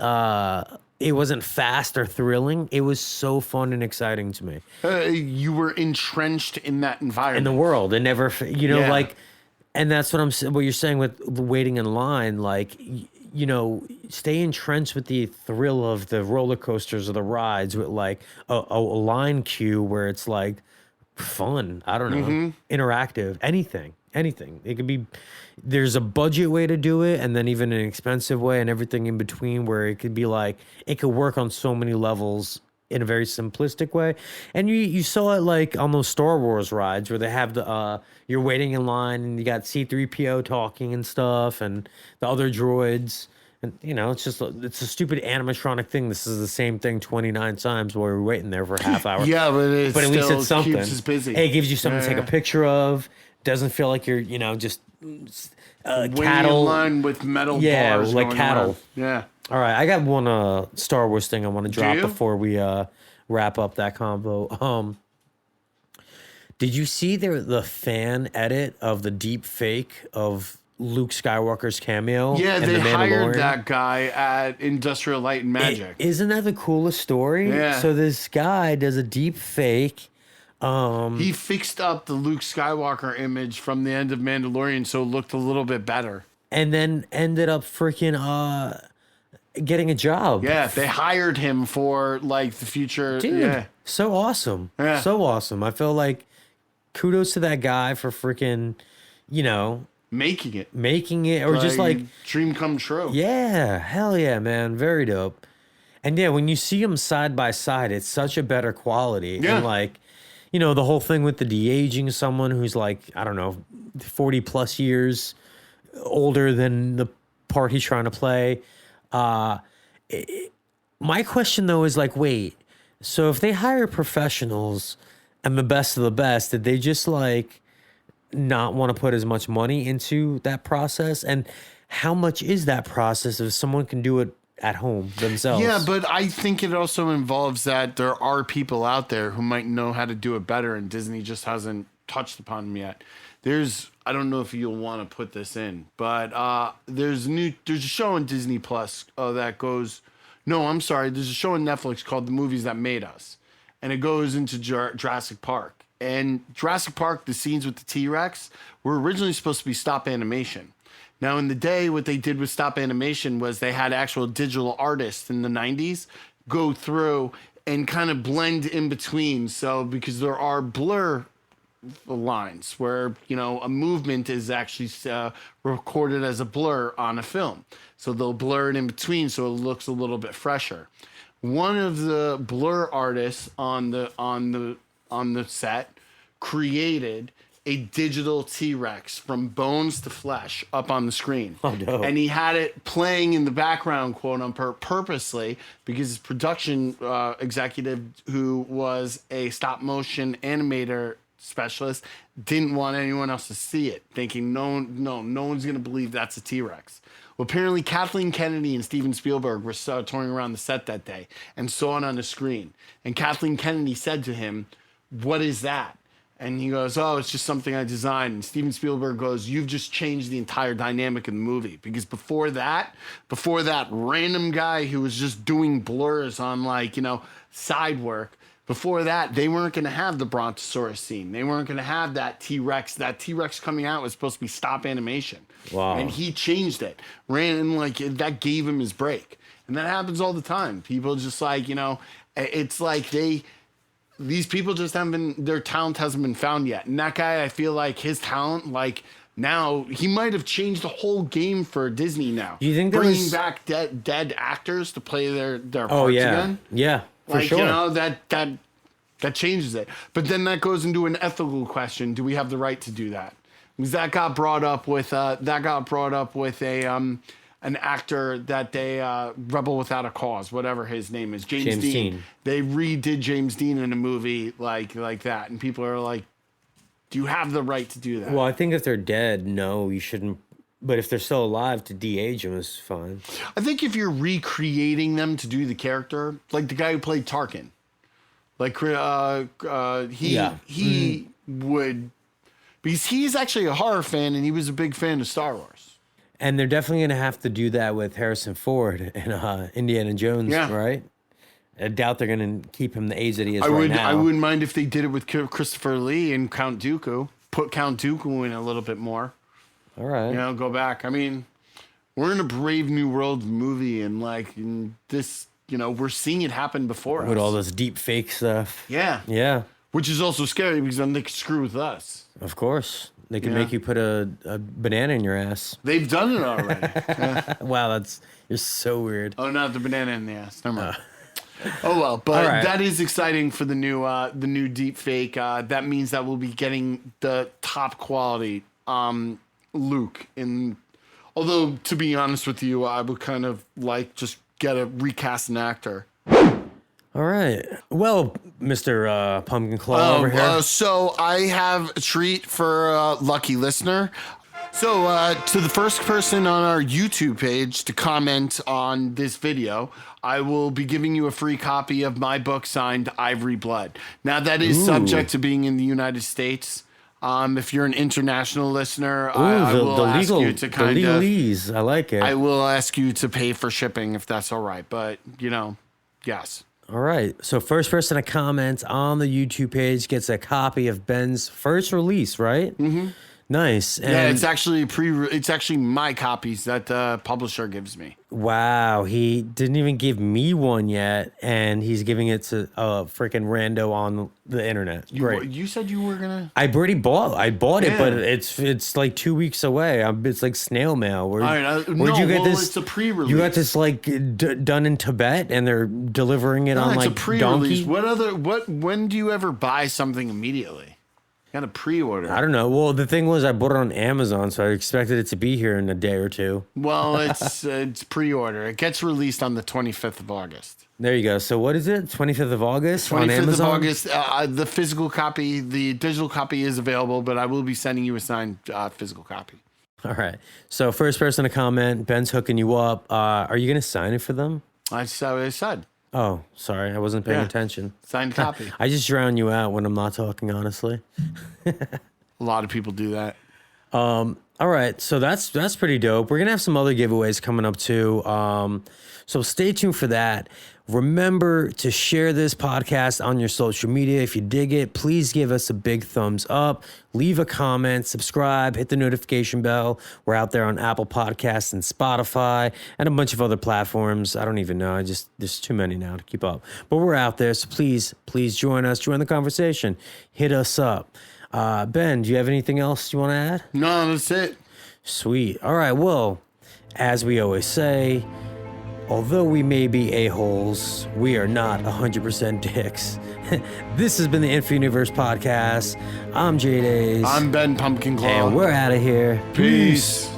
fast or thrilling, it was so fun and exciting to me. You were entrenched in that environment. In the world, and never, Yeah. and that's what you're saying with waiting in line, stay entrenched with the thrill of the roller coasters or the rides with like a line queue where it's like fun. I don't know, interactive, anything. It could be, there's a budget way to do it, and then even an expensive way, and everything in between, where it could be like, it could work on so many levels in a very simplistic way. And you saw it like on those Star Wars rides where they have you're waiting in line and you got C-3PO talking and stuff, and the other droids. And it's a stupid animatronic thing. This is the same thing 29 times while we're waiting there for a half hour. Yeah, but at least it's something. Keeps us busy. Hey, it gives you something to take a picture of. Doesn't feel like you're just cattle in line with metal bars like going cattle. around. Yeah. All right, I got one Star Wars thing I want to drop you? before we wrap up that convo. Did you see the fan edit of the deep fake of Luke Skywalker's cameo? Yeah, in they The hired Mandalorian? that guy at Industrial Light and Magic. Isn't that the coolest story? Yeah. So this guy does a deep fake. He fixed up the Luke Skywalker image from the end of Mandalorian so it looked a little bit better. And then ended up freaking getting a job. Yeah, they hired him for like the future. Dude, Yeah. so awesome. Yeah. So awesome. I feel like kudos to that guy for freaking, Making it. or just like, dream come true. yeah, hell yeah, man. Very dope. And yeah, when you see them side by side, it's such a better quality. Yeah. And like, the whole thing with the de-aging someone who's like, I don't know, 40 plus years older than the part he's trying to play. My question though is like, wait, so if they hire professionals and the best of the best, did they just like not want to put as much money into that process? And how much is that process if someone can do it at home themselves? Yeah, but I think it also involves that there are people out there who might know how to do it better, and Disney just hasn't touched upon them yet. I don't know if you'll want to put this in, but there's a show on Disney Plus that goes. No, I'm sorry. There's a show on Netflix called The Movies That Made Us, and it goes into Jurassic Park. And Jurassic Park, the scenes with the T-Rex were originally supposed to be stop animation. Now, in the day, what they did with stop animation was they had actual digital artists in the 90s go through and kind of blend in between. So, because there are blur lines where, a movement is actually recorded as a blur on a film. So they'll blur it in between so it looks a little bit fresher. One of the blur artists on the set created a digital T-Rex from bones to flesh up on the screen. Oh, no. And he had it playing in the background, quote unquote, purposely, because his production executive, who was a stop motion animator specialist, didn't want anyone else to see it, thinking no one's going to believe that's a T-Rex. Well, apparently Kathleen Kennedy and Steven Spielberg were touring around the set that day and saw it on the screen. And Kathleen Kennedy said to him, "What is that?" And he goes, "Oh, it's just something I designed." And Steven Spielberg goes, "You've just changed the entire dynamic of the movie." Because before that random guy who was just doing blurs on side work, before that, they weren't going to have the Brontosaurus scene. They weren't going to have that T-Rex. That T-Rex coming out was supposed to be stop animation. Wow. And he changed it. That gave him his break. And that happens all the time. People just it's like these people just their talent hasn't been found yet. And that guy, I feel like his talent, now he might have changed the whole game for Disney now. Do you think bringing back dead actors to play their parts again? Yeah, for sure. That changes it. But then that goes into an ethical question: do we have the right to do that? Because that got brought up with an actor that they Rebel Without a Cause, whatever his name is, James Dean. They redid James Dean in a movie like that, and people are like, "Do you have the right to do that?" Well, I think if they're dead, no, you shouldn't. But if they're still alive, to de-age them is fine. I think if you're recreating them to do the character, like the guy who played Tarkin, he would, because he's actually a horror fan and he was a big fan of Star Wars. And they're definitely going to have to do that with Harrison Ford and Indiana Jones, right? I doubt they're going to keep him the age that he is now. I wouldn't mind if they did it with Christopher Lee and Count Dooku. Put Count Dooku in a little bit more. All right. Go back. I mean, we're in a Brave New World movie, and in this, we're seeing it happen before us. With all this deep fake stuff. Yeah. Yeah. Which is also scary because then they can screw with us. Of course. They can make you put a banana in your ass. They've done it already. Wow, you're so weird. Oh, not the banana in the ass. Never mind. Oh well, but that is exciting for the new deep fake. That means that we'll be getting the top quality Luke. Although, to be honest with you, I would kind of just recast an actor. All right. Well, Mr. Pumpkin Claw over here. So I have a treat for a lucky listener. So to the first person on our YouTube page to comment on this video, I will be giving you a free copy of my book signed Ivory Blood. Now, that is subject to being in the United States. If you're an international listener, I will ask you to kind of... legalese. I like it. I will ask you to pay for shipping if that's all right. But, yes. All right. So first person to comment on the YouTube page gets a copy of Ben's first release, right? Mm-hmm. Nice. And it's actually my copies that the publisher gives me. Wow, he didn't even give me one yet, and he's giving it to a freaking rando on the internet. Great. You said you were gonna. I bought it, but it's like 2 weeks away. It's like snail mail. Where'd you get this? It's a pre-release. You got this done in Tibet, and they're delivering it on it's like a pre-release. Donkey? When do you ever buy something immediately? Got a pre-order. I don't know. Well, the thing was, I bought it on Amazon, so I expected it to be here in a day or two. Well, it's pre-order. It gets released on the 25th of August. There you go. So what is it? 25th of August on 25th Amazon? of August. The physical copy, the digital copy is available, but I will be sending you a signed physical copy. All right. So first person to comment, Ben's hooking you up. Are you going to sign it for them? I said. Oh, sorry. I wasn't paying attention. Signed copy. I just drown you out when I'm not talking, honestly. A lot of people do that. All right. So that's pretty dope. We're going to have some other giveaways coming up too. So stay tuned for that. Remember to share this podcast on your social media. If you dig it, please give us a big thumbs up. Leave a comment, subscribe, hit the notification bell. We're out there on Apple Podcasts and Spotify and a bunch of other platforms. I don't even know. There's too many now to keep up. But we're out there, so please join us. Join the conversation. Hit us up. Ben, do you have anything else you want to add? No, that's it. Sweet. All right. Well, as we always say, Although we may be a-holes, we are not 100% dicks. This has been the Infinite Universe Podcast. I'm J-Days. I'm Ben Pumpkin Claw. And we're out of here. Peace.